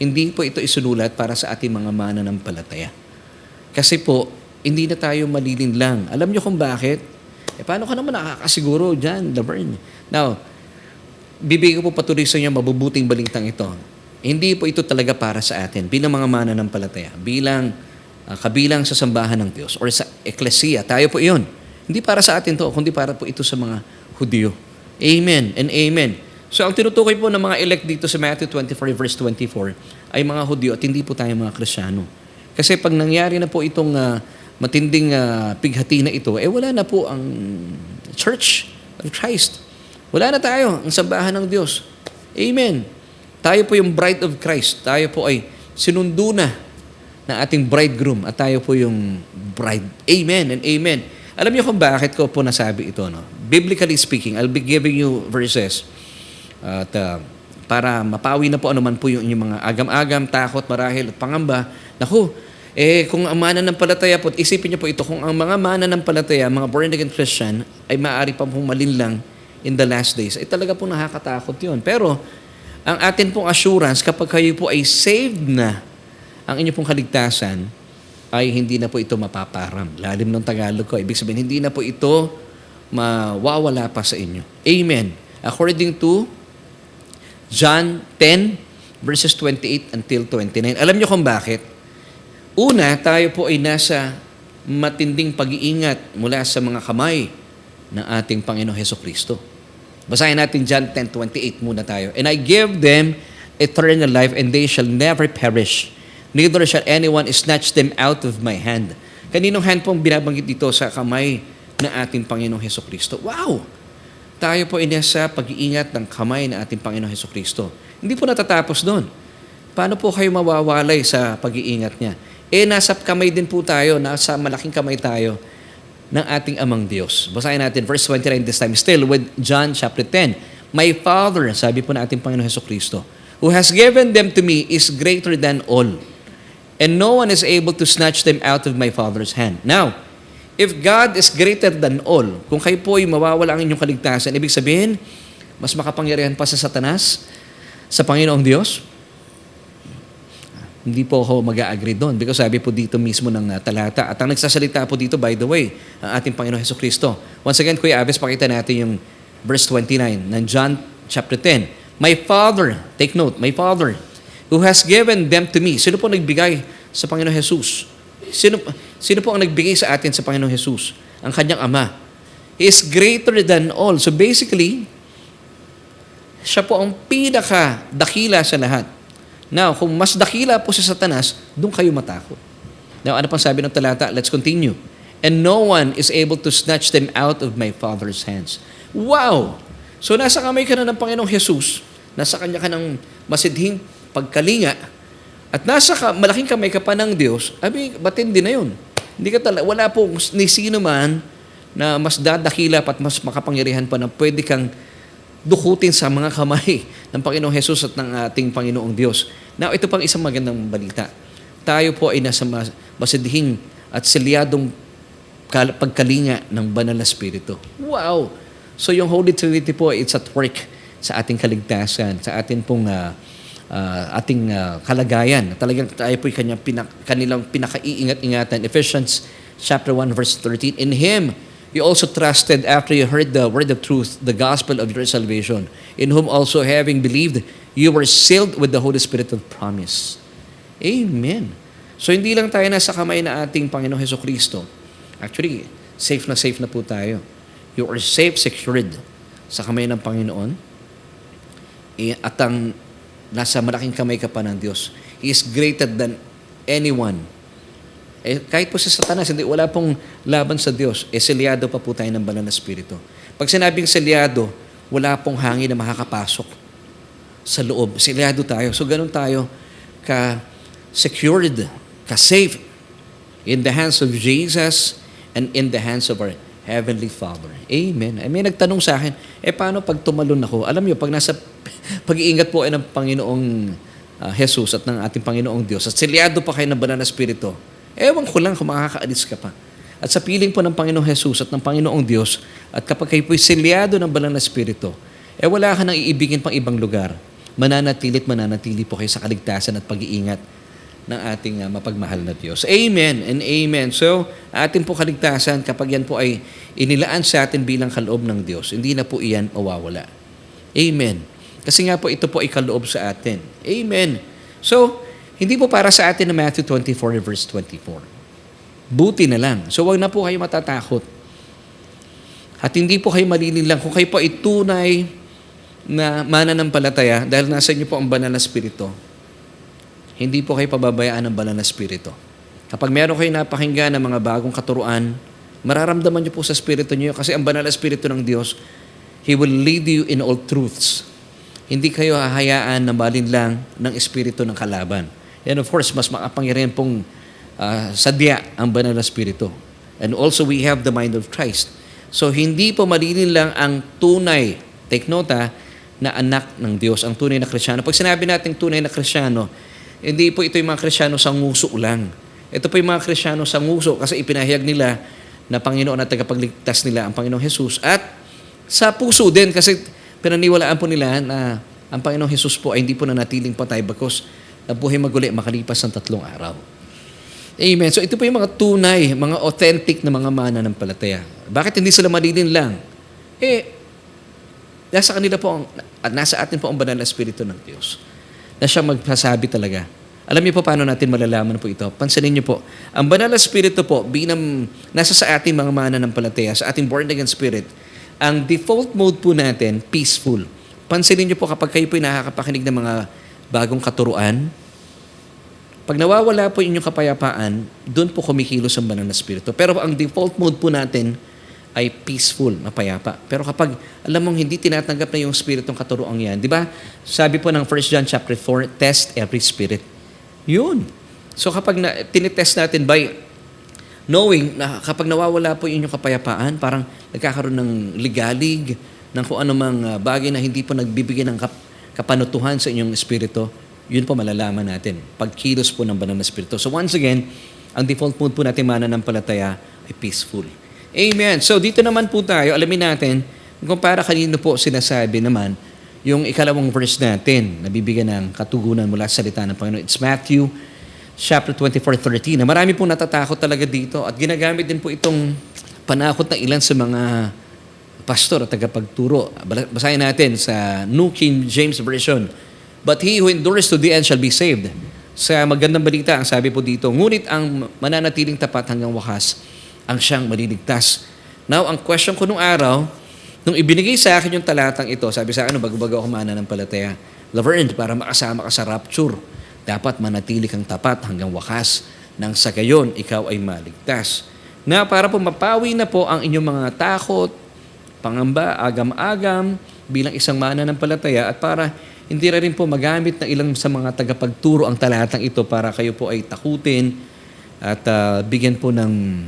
Hindi po ito isunulat para sa ating mga mananampalataya. Kasi po, hindi na tayo malilinlang. Alam niyo kung bakit? Paano ka naman nakakasiguro dyan, Laverne? Now, bibigyan ko po patuloy sa inyo mabubuting balintang ito. Hindi po ito talaga para sa atin bilang mga mananampalataya, bilang kabilang sa sambahan ng Diyos or sa Ecclesia. Tayo po iyon. Hindi para sa atin to, kundi para po ito sa mga Hudyo. Amen and amen. So, ang tinutukoy po ng mga elect dito sa Matthew 24 verse 24 ay mga Hudyo at hindi po tayo mga Kristyano. Kasi pag nangyari na po itong matinding pighati na ito, wala na po ang Church of Christ. Wala na tayo, ang sambahan ng Diyos. Amen. Tayo po yung bride of Christ. Tayo po ay sinundo na ng ating bridegroom at tayo po yung bride. Amen and amen. Alam niyo kung bakit ko po nasabi ito, no? Biblically speaking, I'll be giving you verses at para mapawi na po anuman po yung inyong mga agam-agam, takot, marahil at pangamba. Naku, Kung ang mananampalataya po, isipin niyo po ito, kung ang mga mananampalataya, mga born-again Christian, ay maaari pa pong malinlang in the last days, ay talaga po nakakatakot yun. Pero, ang atin pong assurance, kapag kayo po ay saved na, ang inyo pong kaligtasan, ay hindi na po ito mapaparam. Lalim ng Tagalog ko, ibig sabihin, hindi na po ito mawawala pa sa inyo. Amen. According to John 10, verses 28 until 29. Alam niyo kung bakit? Una, tayo po ay nasa matinding pag-iingat mula sa mga kamay ng ating Panginoong Hesukristo. Basahin natin John 10:28 muna tayo. And I give them eternal life, and they shall never perish. Neither shall anyone snatch them out of my hand. Kaninong hand pong binabanggit dito sa kamay ng ating Panginoong Hesukristo? Wow! Tayo po ay nasa pag-iingat ng kamay ng ating Panginoong Hesukristo. Hindi po natatapos doon. Paano po kayo mawawalay sa pag-iingat niya? Nasa kamay din po tayo, nasa malaking kamay tayo ng ating Amang Diyos. Basahin natin, verse 29 this time, still with John chapter 10. My Father, sabi po na ating Panginoon Hesukristo, who has given them to me is greater than all, and no one is able to snatch them out of my Father's hand. Now, if God is greater than all, kung kayo po ay mawawala ang inyong kaligtasan, ibig sabihin, mas makapangyarihan pa sa Satanas, sa Panginoong Diyos? Hindi po ako mag-a-agree doon because sabi po dito mismo ng talata. At ang nagsasalita po dito, by the way, ang ating Panginoon Hesukristo. Once again, Kuya Aves, pakita natin yung verse 29 ng John chapter 10. My Father, take note, my Father, who has given them to me. Sino po nagbigay sa Panginoong Jesus? Sino po ang nagbigay sa atin sa Panginoong Jesus? Ang kanyang Ama. He is greater than all. So basically, siya po ang pinaka-dakila sa lahat. Now, kung mas dakila po si Satanas, doon kayo matakot. Now, ano pang sabi ng talata? Let's continue. And no one is able to snatch them out of my Father's hands. Wow! So, nasa kamay ka na ng Panginoong Jesus, nasa kanya ka ng masidhing pagkalinga, at nasa malaking kamay ka pa ng Diyos, matindi na yun. Hindi ka wala po ni sino man na mas dadakila at mas makapangyarihan pa na pwede kang dukutin sa mga kamay ng Panginoong Jesus at ng ating Panginoong Diyos. Now, ito pang isang magandang balita. Tayo po ay nasa masidhing at selyadong pagkalinga ng Banal na Espiritu. Wow! So, yung Holy Trinity po, it's at work sa ating kaligtasan, sa ating pong ating kalagayan. Talagang tayo po ay kanilang pinaka-iingat-ingatan. Ephesians chapter 1, verse 13. In Him, you also trusted after you heard the word of truth, the gospel of your salvation, in whom also having believed, you were sealed with the Holy Spirit of promise. Amen. So hindi lang tayo nasa kamay na ating Panginoong Hesukristo. Actually, safe na po tayo. You are safe, secured sa kamay ng Panginoon. At ang nasa malaking kamay ka pa ng Diyos. He is greater than anyone. Kahit po sa Satanas, wala pong laban sa Diyos, selyado pa po tayo ng Banal na Espiritu. Pag sinabing selyado, wala pong hangin na makakapasok sa loob. Selyado tayo. So, ganun tayo ka-secured, ka-safe in the hands of Jesus and in the hands of our Heavenly Father. Amen. May nagtanong sa akin, paano pag tumalon ako? Alam niyo, pag nasa pag-iingat po ay ng Panginoong Jesus at ng ating Panginoong Diyos, at selyado pa kayo ng Banal na Espiritu, ewan ko lang kung makakaalis ka pa. At sa piling po ng Panginoong Jesus at ng Panginoong Diyos, at kapag kayo po'y selyado ng Banal na Espiritu, wala ka nang iibigin pang ibang lugar. Mananatili po kayo sa kaligtasan at pag-iingat ng ating mapagmahal na Diyos. Amen and amen. So, atin po kaligtasan, kapag yan po ay inilaan sa atin bilang kaloob ng Diyos, hindi na po iyan mawawala. Amen. Kasi nga po, ito po ay kaloob sa atin. Amen. So, hindi po para sa atin na Matthew 24 verse 24. Buti na lang. So, wag na po kayo matatakot. At hindi po kayo malililang kung kayo po ay tunay na mananampalataya dahil nasa inyo po ang Banal na Espiritu. Hindi po kayo pababayaan ng Banal na Espiritu. Kapag meron kayo napakinggan ng mga bagong katuruan, mararamdaman niyo po sa Espiritu niyo kasi ang Banal na Espiritu ng Diyos, He will lead you in all truths. Hindi kayo hahayaan na malinlang ng Espiritu ng kalaban. And of course, mas makapangyarihan pong sadya ang Banal na Espiritu. And also, we have the mind of Christ. So, hindi po malililang ang tunay, take note na anak ng Diyos, ang tunay na Kristyano. Pag sinabi natin tunay na Kristyano, hindi po ito yung mga Kristyano sa nguso lang. Ito po yung mga Kristiyano sa nguso kasi ipinahayag nila na Panginoon at tagapagligtas nila ang Panginoong Jesus. At sa puso din kasi pinaniwalaan po nila na ang Panginoong Jesus po ay hindi po nanatiling patay bagkus nabuhay maguli makalipas ng 3 araw. Amen. So ito po yung mga tunay, mga authentic na mga mananampalataya. Bakit hindi sila malilin lang? Nasa kanila po at nasa atin po ang banal na Espiritu ng Diyos na siya magsasabi talaga. Alam niyo po paano natin malalaman po ito? Pansinin niyo po, ang banal na Espiritu po, nasa sa ating mga mananampalataya, sa ating born-again spirit, ang default mode po natin, peaceful. Pansinin niyo po kapag kayo po nakakapakinig ng mga bagong katuruan, pag nawawala po inyong kapayapaan, doon po kumikilos ang banal na Espiritu. Pero ang default mode po natin ay peaceful, mapayapa. Pero kapag alam mong hindi tinatanggap na yung spiritong katuroang yan, di ba? Sabi po ng 1 John chapter 4, test every spirit. Yun. So kapag tinitest natin by knowing na kapag nawawala po inyong kapayapaan, parang nagkakaroon ng ligalig, ng kung anumang bagay na hindi po nagbibigay ng kapanutuhan sa inyong espiritu, yun po malalaman natin. Pagkilos po ng banal na espiritu. So once again, ang default mode po natin mananampalataya ay peaceful. Amen. So dito naman po tayo, alamin natin, kung para kanino po sinasabi naman, yung ikalawang verse natin, nabibigyan ng katugunan mula sa salita ng Panginoon. It's Matthew chapter 24:13. Na marami pong natatakot talaga dito at ginagamit din po itong panakot na ilan sa mga pastor at tagapagturo. Basahin natin sa New King James Version. But he who endures to the end shall be saved. Sa magandang balita, ang sabi po dito, ngunit ang mananatiling tapat hanggang wakas, ang siyang maliligtas. Now, ang question ko nung araw, nung ibinigay sa akin yung talatang ito, sabi sa akin, bago-bago ako mananampalataya, Laverne, para makasama ka sa rapture, dapat manatili kang tapat hanggang wakas, nang sa gayon, ikaw ay maligtas. Na para po mapawi na po ang inyong mga takot, pangamba, agam-agam, bilang isang mananampalataya, at para hindi rin po magamit na ilang sa mga tagapagturo ang talatang ito para kayo po ay takutin at bigyan po ng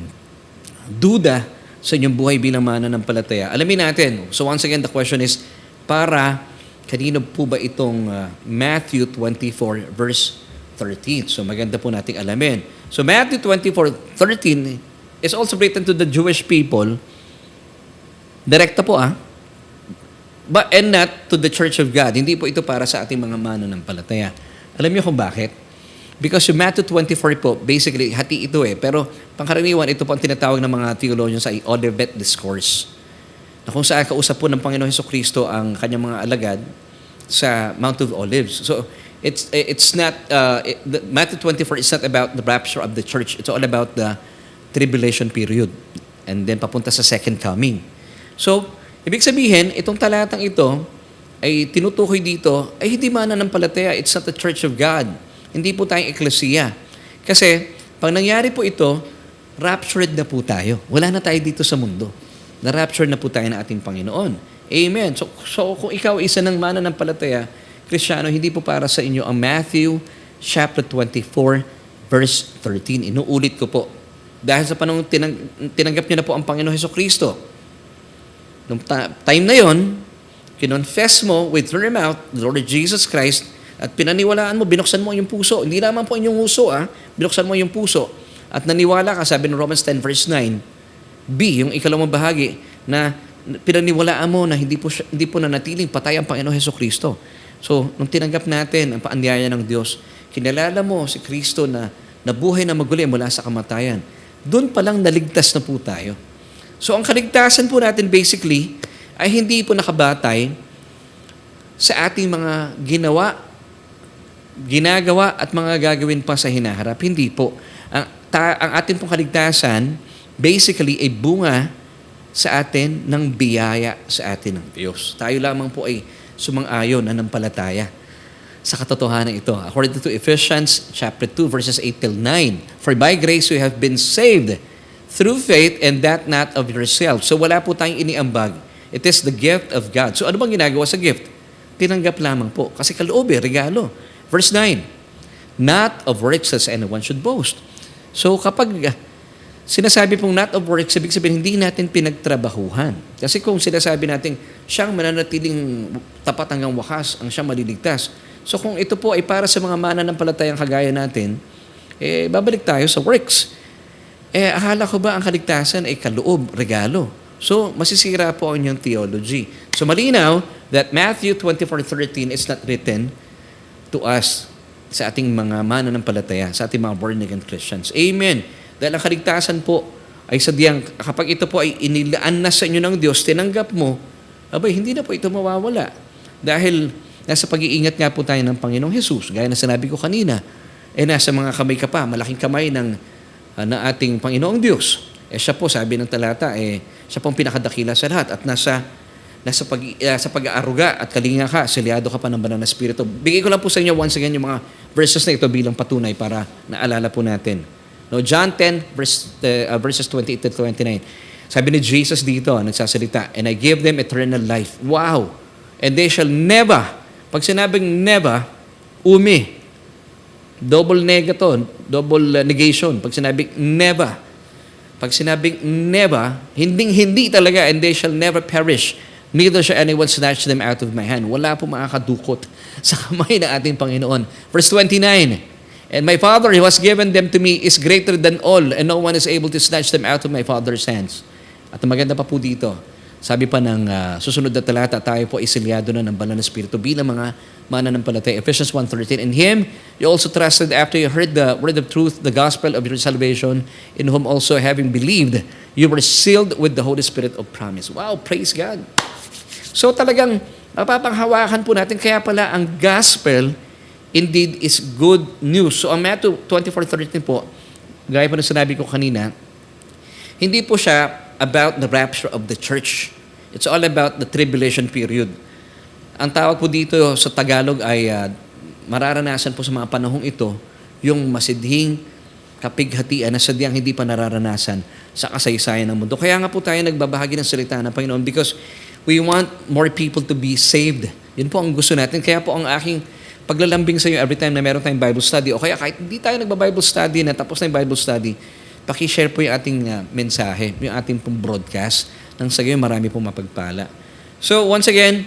duda sa inyong buhay bilang mananampalataya. Alamin natin. So once again, the question is, para kanino po ba itong Matthew 24 verse 13? So maganda po nating alamin. So Matthew 24:13 is also written to the Jewish people. Direkta po but and not to the Church of God. Hindi po ito para sa ating mga mananampalataya. Alam niyo kung bakit? Because yung Matthew 24 po, basically, hati ito Pero pangkaraniwan, ito po ang tinatawag ng mga theologians sa Olivet Discourse. Na kung saan kausap po ng Panginoon Jesucristo ang kanyang mga alagad sa Mount of Olives. So, it's not, Matthew 24 is not about the rapture of the church. It's all about the tribulation period. And then papunta sa second coming. So, ibig sabihin, itong talatang ito ay tinutukoy dito, ay hindi mananampalataya. It's not the Church of God. Hindi po tayong eklesiya. Kasi, pag nangyari po ito, raptured na po tayo. Wala na tayo dito sa mundo. Na-raptured na po tayo ng ating Panginoon. Amen. So kung ikaw isa ng mananampalataya, Kristiyano, hindi po para sa inyo ang Matthew chapter 24, verse 13. Inuulit ko po. Dahil sa panahon tinanggap niyo na po ang Panginoon Jesucristo. Nung time na yon, kinonfess mo with your mouth, the Lord Jesus Christ, at pinaniwalaan mo, binuksan mo yung puso. Hindi naman po inyong uso, binuksan mo yung puso. At naniwala ka, sabi ng Romans 10 verse 9, B, yung ikalawang bahagi, na pinaniwalaan mo na hindi po nanatiling patay ang Panginoon Jesucristo. So, nung tinanggap natin ang paanyaya ng Diyos, kinalala mo si Kristo na nabuhay na maguli mula sa kamatayan. Doon pa lang naligtas na po tayo. So, ang kaligtasan po natin basically ay hindi po nakabatay sa ating mga ginagawa at mga gagawin pa sa hinaharap. Hindi po. Ang ating pong kaligtasan, basically, ay bunga sa atin ng biyaya sa atin ng Diyos. Tayo lamang po ay sumang-ayon na nampalataya sa katotohanan ito. According to Ephesians chapter 2, verses 8 till 9, For by grace you have been saved through faith, and that not of yourself. So wala po tayong iniambag. It is the gift of God. So ano bang ginagawa sa gift? Tinanggap lamang po. Kasi kaloob regalo. Verse 9, Not of works as anyone should boast. So kapag sinasabi pong not of works, ibig sabihin hindi natin pinagtrabahuhan. Kasi kung sinasabi natin siyang mananatiling tapat hanggang wakas, ang siyang maliligtas. So kung ito po ay para sa mga mananampalatayang kagaya natin, babalik tayo sa works. Akala ko ba ang kaligtasan ay kaloob, regalo? So, masisira po ang inyong theology. So, malinaw that Matthew 24:13 is not written to us, sa ating mga mananampalataya, sa ating mga born-again Christians. Amen. Dahil ang kaligtasan po ay sadyang, kapag ito po ay inilaan na sa inyo ng Diyos, tinanggap mo, abay, hindi na po ito mawawala. Dahil nasa pag-iingat nga po tayo ng Panginoong Hesus, gaya na sinabi ko kanina, nasa mga kamay ka pa, malaking kamay ng ating Panginoong Diyos. Siya po, sabi ng talata, siya po ang pinakadakila sa lahat at sa pag-aaruga at kalinga ka, selyado ka pa ng banal na Espiritu. Bigay ko lang po sa inyo once again yung mga verses na ito bilang patunay para naalala po natin. No, John 10, verses 28 to 29. Sabi ni Jesus dito, nagsasalita, and I give them eternal life. Wow! And they shall never, pag sinabing never, double negaton, double negation. Pag sinabing never, hindi talaga, and they shall never perish. Neither shall anyone snatch them out of my hand. Wala po makakadukot sa kamay ng ating Panginoon. Verse 29, and my Father who has given them to me is greater than all, and no one is able to snatch them out of my Father's hands. At ang maganda pa po dito, sabi pa ng susunod na talata, tayo po isilyado na ng banal na Espiritu bilang mga mananampalataya. Ephesians 1:13, in Him you also trusted after you heard the word of truth, the gospel of your salvation, in whom also having believed, you were sealed with the Holy Spirit of promise. Wow, praise God. So talagang mapapanghawakan po natin, kaya pala ang gospel indeed is good news. So ang Matthew 24:13 po, gaya po na sinabi ko kanina, hindi po siya about the rapture of the church. It's all about the tribulation period. Ang tawag po dito sa Tagalog ay mararanasan po sa mga panahong ito yung masidhing kapighatian na sadyang hindi pa nararanasan sa kasaysayan ng mundo. Kaya nga po tayo nagbabahagi ng salita ng Panginoon because we want more people to be saved. Yun po ang gusto natin. Kaya po ang aking paglalambing sa iyo every time na meron tayong Bible study o kaya kahit hindi tayo nagba-Bible study na tapos na yung Bible study, paki-share po yung ating mensahe, yung ating pong broadcast nang sa gayon marami pong mapagpala. So once again,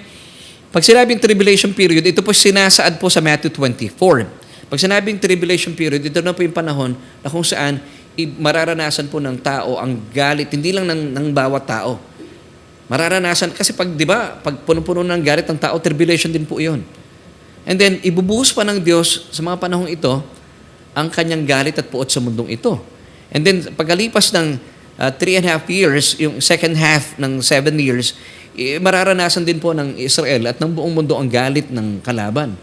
pag sinabing tribulation period, ito po sinasaad po sa Matthew 24. Pag sinabing tribulation period, ito na po yung panahon na kung saan mararanasan po ng tao ang galit, hindi lang ng bawat tao. Mararanasan, kasi di ba, pag puno-puno ng galit ng tao, tribulation din po iyon. And then, ibubuhos pa ng Diyos sa mga panahong ito, ang kanyang galit at puot sa mundong ito. And then, pagkalipas ng 3.5 years, yung second half ng 7 years, mararanasan din po ng Israel at ng buong mundo ang galit ng kalaban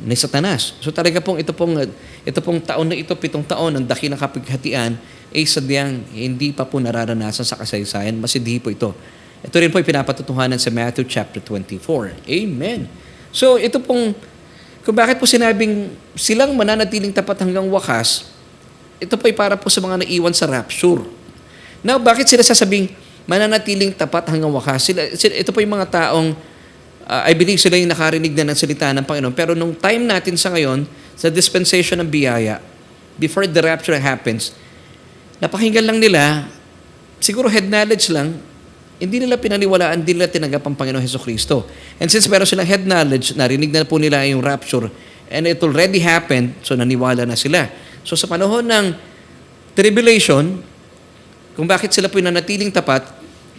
ni Satanas. So talaga pong ito pong taon na ito, 7 taon ng dakilang kapighatian, sadyang hindi pa po nararanasan sa kasaysayan. Masidhi po ito. Ito rin po ay pinapatutuhanan sa Matthew chapter 24. Amen. So ito pong, kung bakit po sinabing silang mananatiling tapat hanggang wakas, ito po ay para po sa mga naiwan sa rapture. Now, bakit sila sasabing mananatiling tapat hanggang wakas? Ito po yung mga taong, I believe sila yung nakarinig na ng salita ng Panginoon. Pero nung time natin sa ngayon, sa dispensation ng biyaya, before the rapture happens, napakinggan lang nila, siguro head knowledge lang, hindi nila pinaniwalaan, hindi nila tinanggap ang Panginoon Jesucristo. And since meron silang head knowledge, narinig na po nila yung rapture, and it already happened, so naniwala na sila. So sa panahon ng tribulation, kung bakit sila po nanatiling tapat,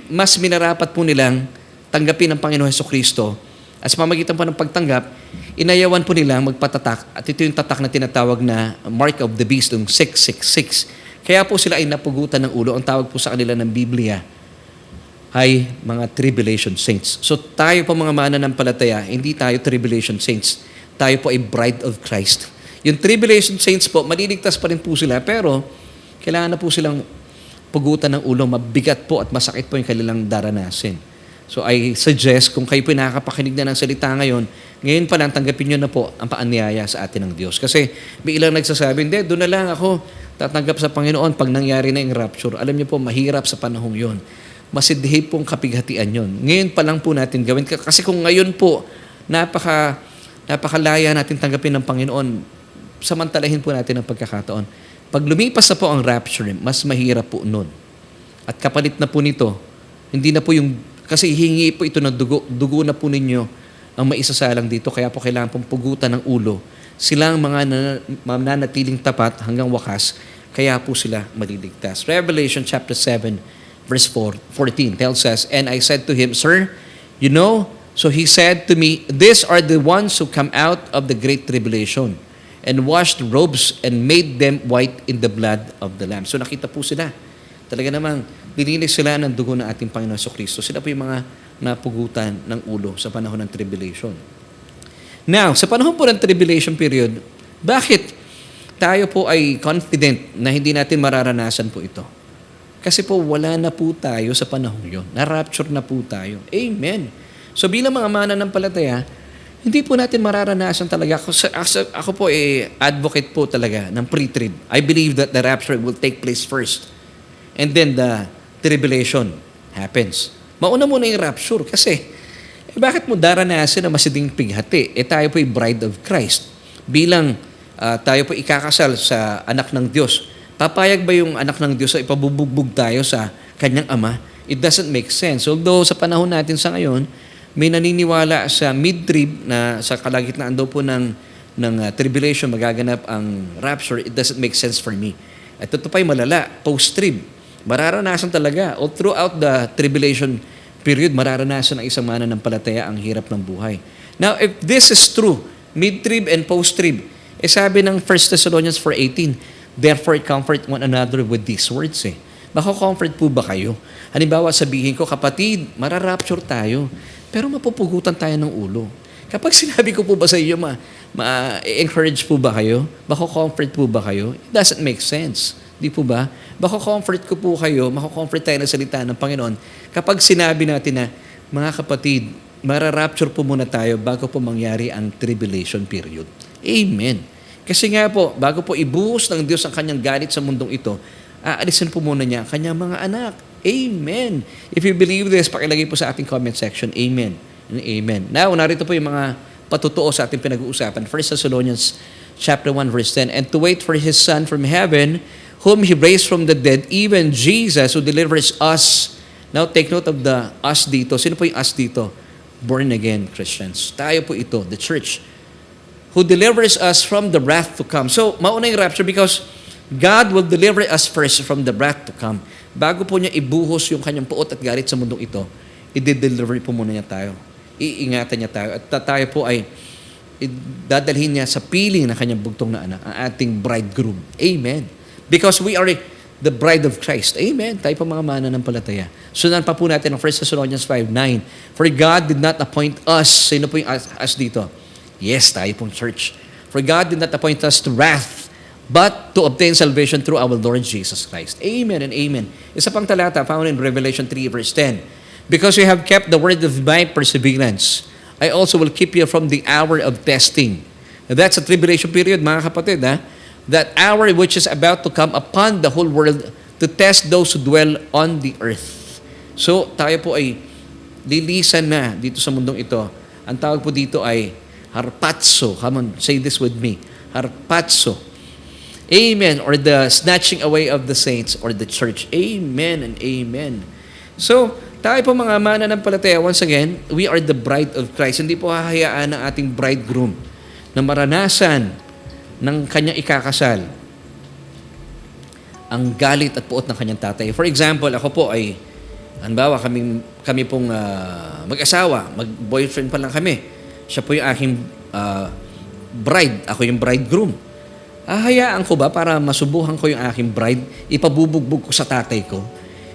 mas minarapat po nilang tanggapin ang Panginoon Jesucristo. At sa pamagitan po ng pagtanggap, inayawan po nilang magpatatak. At ito yung tatak na tinatawag na mark of the beast, yung 666. Kaya po sila ay napugutan ng ulo. Ang tawag po sa kanila ng Biblia ay mga tribulation saints. So tayo po mga mananampalataya, hindi tayo tribulation saints. Tayo po ay bride of Christ. Yung tribulation saints po, maliligtas pa rin po sila, pero kailangan na po silang pugutan ng ulo, mabigat po at masakit po yung kanilang daranasin. So I suggest, kung kayo po nakakapakinig na ng salita ngayon pa lang tanggapin nyo na po ang paanyaya sa atin ng Diyos. Kasi may ilang nagsasabi, hindi, doon na lang ako tatanggap sa Panginoon pag nangyari na yung rapture. Alam niyo po, mahirap sa panahong yon. Masidhi pong kapighatian yon. Ngayon pa lang po natin gawin. Kasi kung ngayon po, napakalaya natin tanggapin ng Panginoon, samantalahin po natin ang pagkakataon. Pag lumipas na po ang rapture, mas mahirap po nun. At kapalit na po nito, hindi na po yung, kasi hingi po ito ng dugo na po ninyo ang maisasalang dito. Kaya po kailangan pong pugutan ng ulo. Sila ang mga mananatiling tapat hanggang wakas. Kaya po sila maliligtas. Revelation chapter 7, verse 14 tells us, "And I said to him, Sir, you know," so he said to me, "These are the ones who come out of the great tribulation and washed robes and made them white in the blood of the Lamb." So nakita po sila. Talaga namang dinilis sila ng dugo ng ating Panginoon Jesucristo. Sila po yung mga napugutan ng ulo sa panahon ng tribulation. Now, sa panahon po ng tribulation period, bakit tayo po ay confident na hindi natin mararanasan po ito? Kasi po wala na po tayo sa panahon yon. Na-rapture na po tayo. Amen. So bilang mga mananampalataya, hindi po natin mararanasan talaga. Ako po advocate po talaga ng pre-trib. I believe that the rapture will take place first. And then the tribulation happens. Mauna muna yung rapture kasi bakit mo daranasan na masiding pighati? Tayo po yung bride of Christ. Bilang tayo po ikakasal sa anak ng Diyos. Papayag ba yung anak ng Diyos na ipabubugbog tayo sa kanyang ama? It doesn't make sense. Although sa panahon natin sa ngayon, may naniniwala sa mid-trib na sa kalagitnaan daw po ng tribulation magaganap ang rapture. It doesn't make sense for me. At ito pa yung malala, post-trib. Mararanasan talaga. All throughout the tribulation period, mararanasan ng isang mananampalataya ang hirap ng buhay. Now, if this is true, mid-trib and post-trib, sabi ng 1 Thessalonians 4:18, "Therefore, comfort one another with these words." Mako-comfort po ba kayo? Halimbawa, sabihin ko, kapatid, mararapture tayo, pero mapupugutan tayo ng ulo. Kapag sinabi ko po ba sa iyo, ma-encourage po ba kayo? Mako-comfort po ba kayo? It doesn't make sense. Di po ba? Mako-comfort ko po kayo, mako-comfort tayo ng salita ng Panginoon kapag sinabi natin na, mga kapatid, mararapture po muna tayo bago po mangyari ang tribulation period. Amen. Kasi nga po, bago po ibuhos ng Diyos ang kanyang galit sa mundong ito, aalisin po muna niya ang kanyang mga anak. Amen. If you believe this, pakilagay po sa ating comment section. Amen. And amen. Now, narito po yung mga patutuo sa ating pinag-uusapan. 1 Thessalonians chapter 1, verse 10, "And to wait for His Son from heaven, whom He raised from the dead, even Jesus, who delivers us." Now, take note of the us dito. Sino po yung us dito? Born again Christians. Tayo po ito, the church. Who delivers us from the wrath to come. So, mauna yung rapture because God will deliver us first from the wrath to come. Bago po niya ibuhos yung kanyang puot at galit sa mundong ito, i-deliver po muna niya tayo. Iingatan niya tayo. At tayo po ay dadalhin niya sa piling ng kanyang bugtong na anak, ang ating bridegroom. Amen. Because we are the bride of Christ. Amen. Tayo po mga mananampalataya. Sundan pa po natin ang 1 Thessalonians 5:9. "For God did not appoint us." Sino po yung us dito? Yes, tayo pong church. "For God did not appoint us to wrath, but to obtain salvation through our Lord Jesus Christ." Amen and amen. Isa pang talata found in Revelation 3 verse 10. "Because you have kept the word of my perseverance, I also will keep you from the hour of testing." Now, that's a tribulation period, mga kapatid. That hour which is about to come upon the whole world to test those who dwell on the earth. So, tayo po ay lilisan na dito sa mundong ito. Ang tawag po dito ay harpazo. Come on, say this with me. Harpazo. Amen. Or the snatching away of the saints or the church. Amen and amen. So, tayo po mga mananampalataya, once again, we are the bride of Christ. Hindi po hahayaan ng ating bridegroom na maranasan ng kanyang ikakasal ang galit at puot ng kanyang tatay. For example, ako po ay, halimbawa, kami pong mag-asawa, mag-boyfriend pa lang kami. Siya po yung aking bride, ako yung bridegroom. Hahayaan ko ba para masubuhan ko yung aking bride, ipabubugbog ko sa tatay ko?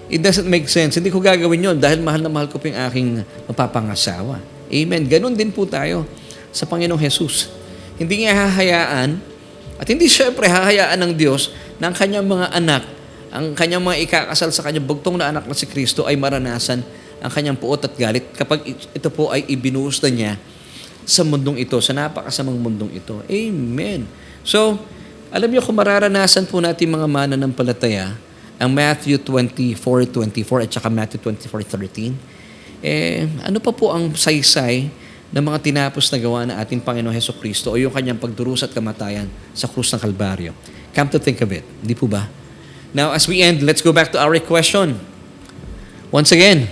It doesn't make sense. Hindi ko gagawin yon dahil mahal na mahal ko po yung aking mapapangasawa. Amen. Ganon din po tayo sa Panginoong Jesus. Hindi niya hahayaan at hindi syempre hahayaan ng Diyos na ang kanyang mga anak, ang kanyang mga ikakasal sa kanyang bugtong na anak na si Kristo ay maranasan ang kanyang puot at galit kapag ito po ay ibinuhos na niya sa mundong ito, sa napakasamang mundong ito. Amen. So, alam niyo kung mararanasan po natin mga mananampalataya ang Matthew 24:24 at saka Matthew 24:13, ano pa po ang saysay ng mga tinapos na gawa ng ating Panginoon Jesucristo o yung kanyang pagdurusa at kamatayan sa krus ng Kalbaryo? Come to think of it. Hindi po ba? Now, as we end, let's go back to our question. Once again,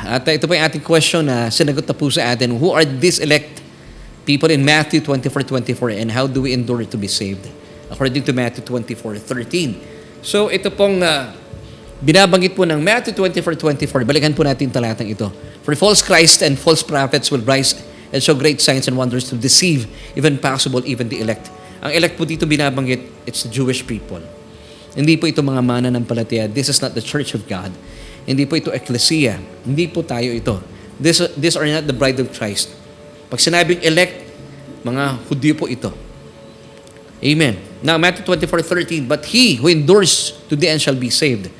At ito po yung ating question na sinagot na po sa atin. Who are these elect people in Matthew 24:24 and how do we endure to be saved? According to Matthew 24:13. So ito pong binabanggit po ng Matthew 24:24. Balikan po natin talatang ito. For false Christ and false prophets will rise and show great signs and wonders to deceive, even possible, even the elect. Ang elect po dito binabanggit, it's the Jewish people. Hindi po ito mga mananampalataya. This is not the church of God. Hindi po ito ecclesia. Hindi po tayo ito. These are not the bride of Christ. Pag sinabing elect, mga Hudyo po ito. Amen. Now, Matthew 24:13, but he who endures to the end shall be saved.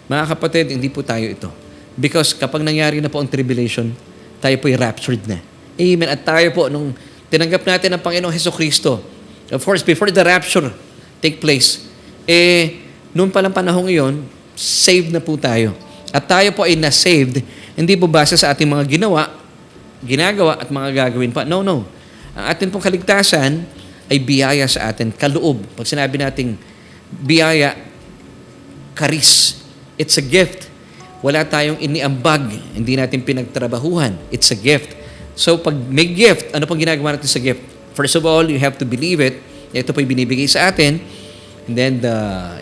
Mga kapatid, hindi po tayo ito. Because kapag nangyari na po ang tribulation, tayo po'y raptured na. Amen. At tayo po, nung tinanggap natin ang Panginoong Hesukristo, of course, before the rapture take place, noon palang panahon ngayon, saved na po tayo. At tayo po ay na-saved, hindi po base sa ating mga ginagawa at mga gagawin pa. No. Ang ating pong kaligtasan ay biyaya sa atin, kaloob. Pag sinabi nating biyaya, charis, it's a gift. Wala tayong iniambag, hindi natin pinagtrabahuhan. It's a gift. So pag may gift, ano pong ginagawa natin sa gift? First of all, you have to believe it. Ito po ay binibigay sa atin. And then,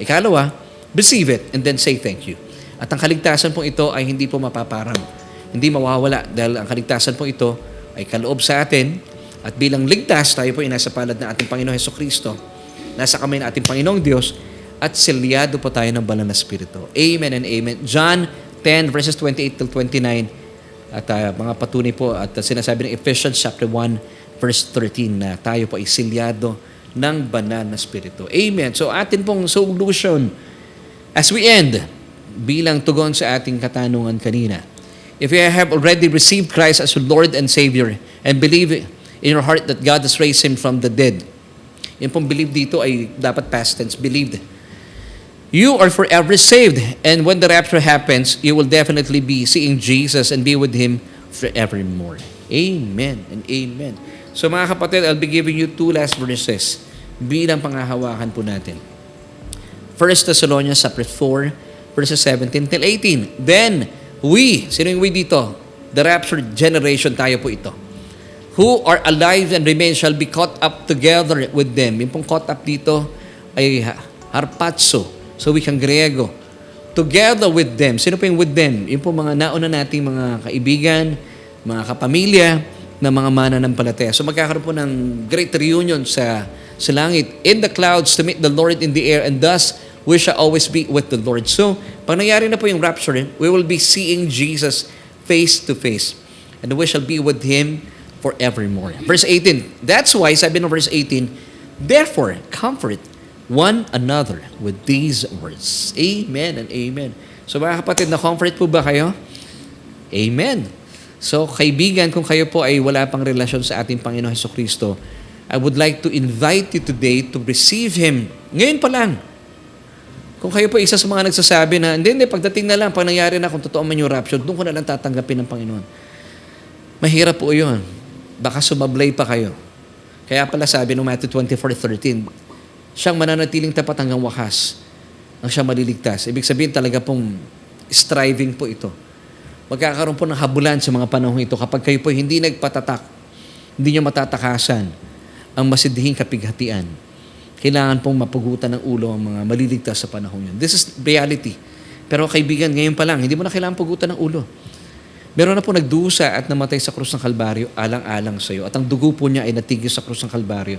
ikalawa, receive it and then say thank you. At ang kaligtasan po ito ay hindi po mapaparang. Hindi mawawala dahil ang kaligtasan po ito ay kaloob sa atin at bilang ligtas, tayo po ay nasa palad ng ating Panginoong Hesukristo. Nasa kamay ng ating Panginoong Diyos at selyado po tayo ng banal na Espiritu. Amen and amen. John 10 verses 28 till 29 at mga patunay po at sinasabi ng Ephesians chapter 1 verse 13 na tayo po ay selyado ng banal na Espiritu. Amen. So atin pong solution as we end bilang tugon sa ating katanungan kanina. If you have already received Christ as your Lord and Savior and believe in your heart that God has raised Him from the dead, yung pong believe dito ay dapat past tense, believed. You are forever saved and when the rapture happens, you will definitely be seeing Jesus and be with Him forevermore. Amen and amen. So mga kapatid, I'll be giving you two last verses bilang pangahawakan po natin. 1 Thessalonians chapter 4, verses 17 till 18. Then, we, sino yung we dito? The raptured generation, tayo po ito. Who are alive and remain shall be caught up together with them. Yung pong caught up dito ay harpazo. So we can Griego. Together with them. Sino po yung with them? Yung po mga nauna nating mga kaibigan, mga kapamilya, na mga mananampalataya. So magkakaroon po ng great reunion sa langit, in the clouds to meet the Lord in the air, and thus we shall always be with the Lord. So, pag nangyari na po yung rapture, we will be seeing Jesus face to face, and we shall be with Him forevermore. Verse 18, that's why, sabi ng verse 18, therefore, comfort one another with these words. Amen and amen. So mga kapatid, na-comfort po ba kayo? Amen. So, kaibigan, kung kayo po ay wala pang relasyon sa ating Panginoon Hesukristo, I would like to invite you today to receive Him. Ngayon pa lang. Kung kayo po isa sa mga nagsasabi na, hindi, pagdating na lang, pag nangyari na, kung totoo man yung rapture, doon ko na lang tatanggapin ng Panginoon. Mahirap po yun. Baka sumablay pa kayo. Kaya pala sabi ng Matthew 24:13, siyang mananatiling tapat hanggang wakas ang siya maliligtas. Ibig sabihin talaga pong striving po ito. Magkakaroon po ng habulan sa mga panahon ito kapag kayo po hindi nagpatatak, hindi nyo matatakasan ang masidhing kapighatian. Kailangan pong mapugutan ng ulo ang mga maliligtas sa panahon yun. This is reality. Pero kaibigan, ngayon pa lang, hindi mo na kailangan pugutan ng ulo. Meron na po nagdusa at namatay sa krus ng Kalbaryo, alang-alang sa iyo. At ang dugo po niya ay natigil sa krus ng Kalbaryo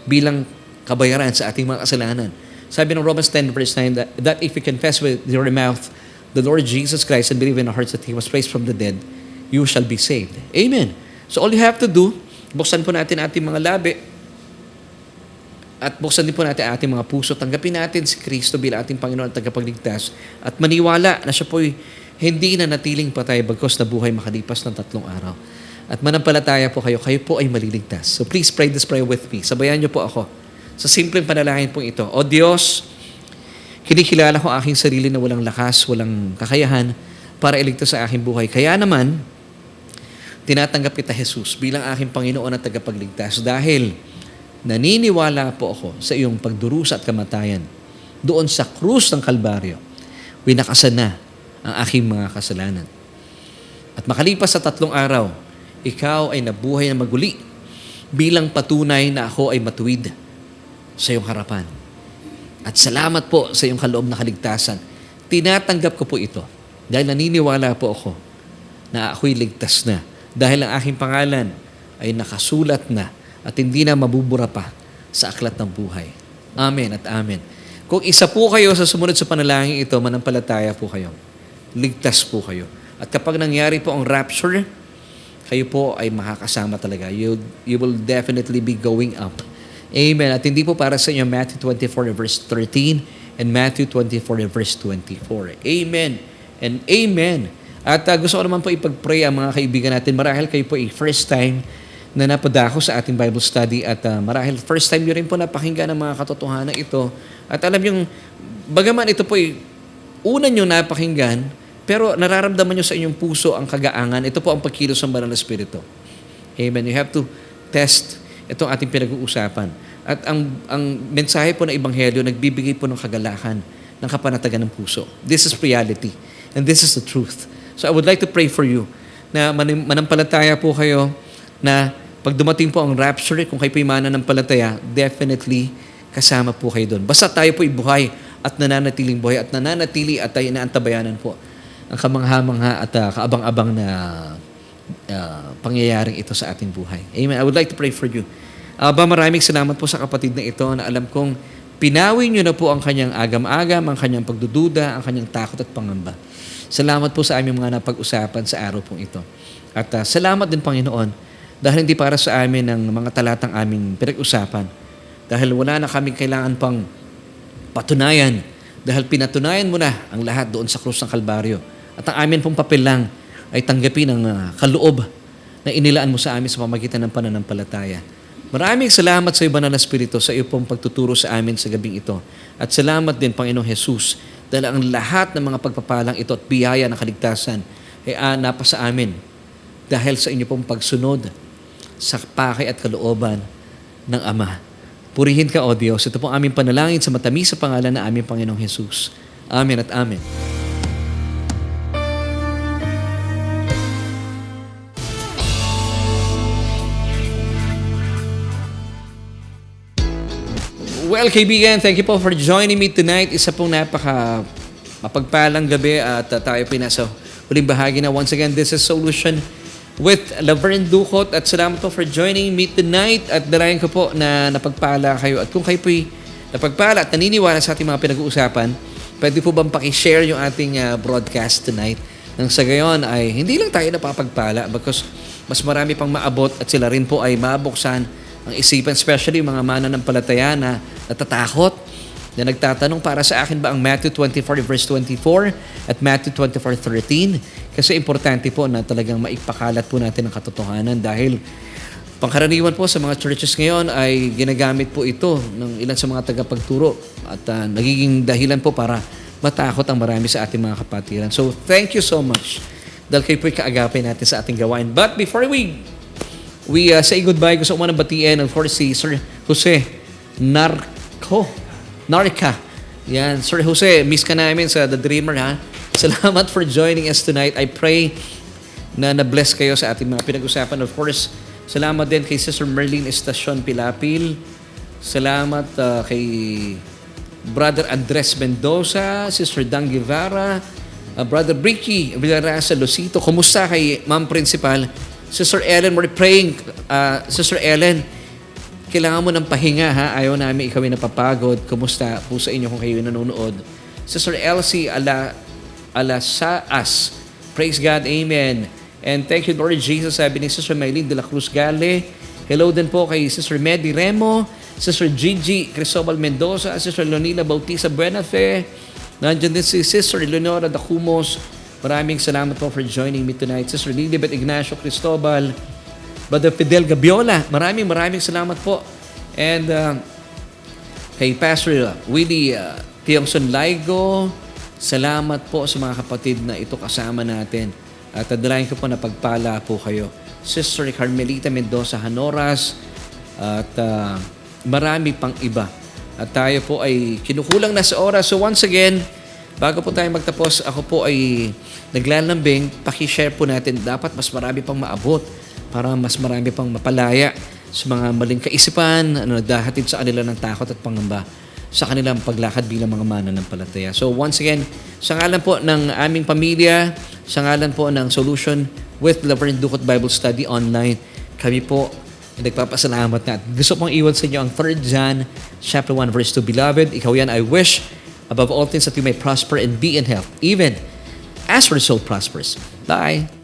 bilang kabayaran sa ating mga kasalanan. Sabi ng Romans 10 verse 9 that if you confess with your mouth the Lord Jesus Christ and believe in your hearts that He was raised from the dead, you shall be saved. Amen. So all you have to do, buksan po natin ating mga labi at buksan din po natin ating mga puso. Tanggapin natin si Kristo bilang ating Panginoon at tagapagligtas at maniwala na siya po'y hindi na natiling patay bagkos na buhay makalipas ng 3 araw. At manampalataya po kayo po ay maliligtas. So please pray this prayer with me. Sabayan niyo po ako sa simpleng panalangin po ito. O Diyos, kinikilala ko aking sarili na walang lakas, walang kakayahan para iligtas sa aking buhay. Kaya naman, tinatanggap kita, Jesus, bilang aking Panginoon at tagapagligtas dahil naniniwala po ako sa iyong pagdurusa at kamatayan. Doon sa krus ng Kalbaryo, winakasan na ang aking mga kasalanan. At makalipas sa 3 araw, ikaw ay nabuhay na maguli bilang patunay na ako ay matuwid sa iyong harapan. At salamat po sa iyong kaloob na kaligtasan. Tinatanggap ko po ito dahil naniniwala po ako na ako'y ligtas na dahil ang aking pangalan ay nakasulat na at hindi na mabubura pa sa aklat ng buhay. Amen at amen. Kung isa po kayo sa sumunod sa panalangin ito, manampalataya po kayo. Ligtas po kayo. At kapag nangyari po ang rapture, kayo po ay makakasama talaga. You will definitely be going up. Amen. At hindi po para sa inyo Matthew 24 verse 13 and Matthew 24 verse 24. Amen and amen. At gusto ko naman po ipag-pray ang mga kaibigan natin. Marahil kayo po ay first time na napadako sa ating Bible study at marahil first time nyo rin po napakinggan ang mga katotohanan ito. At alam yung, bagaman ito po ay una nyo napakinggan, pero nararamdaman nyo sa inyong puso ang kagaangan. Ito po ang pagkilos ng Banal na Espiritu. Amen. You have to test itong ating pinag-uusapan. At ang mensahe po ng Ebanghelyo, nagbibigay po ng kagalakan, ng kapanatagan ng puso. This is reality. And this is the truth. So I would like to pray for you na manampalataya po kayo na pag dumating po ang rapture, kung kayo po'y mananampalataya, definitely kasama po kayo doon. Basta tayo po'y buhay at nananatiling buhay at nananatili at tayo inaantabayanan po ang kamangha-mangha at kaabang-abang na pangyayaring ito sa ating buhay. Amen. I would like to pray for you. Maraming salamat po sa kapatid na ito na alam kong pinawin niyo na po ang kanyang agam-agam, ang kanyang pagdududa, ang kanyang takot at pangamba. Salamat po sa aming mga napag-usapan sa araw pong ito. At salamat din, Panginoon, dahil hindi para sa amin ang mga talatang aming pinag-usapan. Dahil wala na kaming kailangan pang patunayan. Dahil pinatunayan mo na ang lahat doon sa krus ng Kalbaryo. At ang amin pong papel lang ay tanggapin ang kaloob na inilaan mo sa amin sa pamagitan ng pananampalataya. Maraming salamat sa iyo, Banal na Espiritu, sa iyo pong pagtuturo sa amin sa gabing ito. At salamat din, Panginoong Jesus, dahil ang lahat ng mga pagpapalang ito at biyaya ng kaligtasan ay napasa amin dahil sa inyo pong pagsunod sa pakay at kalooban ng Ama. Purihin ka, O Diyos. Ito pong aming panalangin sa matamis sa pangalan ng aming Panginoong Jesus. Amen at amen. Well, kaibigan, thank you po for joining me tonight. Isa pong mapagpalang gabi at tayo pinasa huling bahagi na. Once again, this is Solution with Laverne Ducot at salamat po for joining me tonight at dalayan ko po na napagpala kayo. At kung kayo po'y napagpala at naniniwala sa ating mga pinag-uusapan, pwede po bang pakishare yung ating broadcast tonight? Nang sa gayon ay hindi lang tayo napapagpala because mas marami pang maabot at sila rin po ay mabuksan ang isipan, especially yung mga mananampalataya na natatakot, na nagtatanong, para sa akin ba ang Matthew 24 verse 24 at Matthew 24:13? Kasi importante po na talagang maipakalat po natin ang katotohanan dahil pangkaraniwan po sa mga churches ngayon ay ginagamit po ito ng ilan sa mga tagapagturo at nagiging dahilan po para matakot ang marami sa ating mga kapatiran. So, thank you so much dahil kayo po'y kaagapin natin sa ating gawain. But before we say goodbye, gusto ko muna batiin, of course, si Sir Jose Narca. Yan, Sir Jose, miss ka namin sa The Dreamer, ha? Salamat for joining us tonight. I pray na na-bless kayo sa ating mga pinag-usapan. Of course, salamat din kay Sister Merlin Estacion Pilapil. Salamat kay Brother Andres Mendoza, Sister Dang Guevara, Brother Ricky Villarasa Lucito. Kumusta kay Ma'am Principal? Sister Ellen, we're praying. Sister Ellen, kailangan mo ng pahinga, ha? Ayaw namin ikaw ay napapagod. Kumusta po sa inyo kung kayo nanonood? Sister Elsie Alasaas, praise God, amen. And thank you, Lord Jesus. Sabi ni Sister Maylene de la Cruz Gale. Hello din po kay Sister Medi Remo, Sister Gigi Cristobal Mendoza, Sister Leonila Bautista Buenafe. Nandiyan din si Sister Eleonora Dacumos. Maraming salamat po for joining me tonight. Sister Lilibet Ignacio Cristobal, Brother Fidel Gabiola, maraming salamat po. And kay Pastor Willie Tiongson Laigo, salamat po sa mga kapatid na ito kasama natin. At dalayan ko po na pagpala po kayo. Sister Carmelita Mendoza Hanoras, at marami pang iba. At tayo po ay kinukulang na sa oras. So once again, Bago po tayo magtapos, ako po ay naglalambing, paki-share po natin, dapat mas marami pang maabot para mas marami pang mapalaya sa mga maling kaisipan, nagdahatid sa kanila ng takot at pangamba sa kanilang paglakad bilang mga mananampalataya. So once again, sa ngalan po ng aming pamilya, sa ngalan po ng Solution with Laverne Ducot Bible Study Online, kami po ay nagpapasalamat na at gusto pong iwan sa inyo ang 3 John chapter 1 verse 2. Beloved, ikaw yan, I wish above all things that you may prosper and be in health, even as your soul prospers. Bye!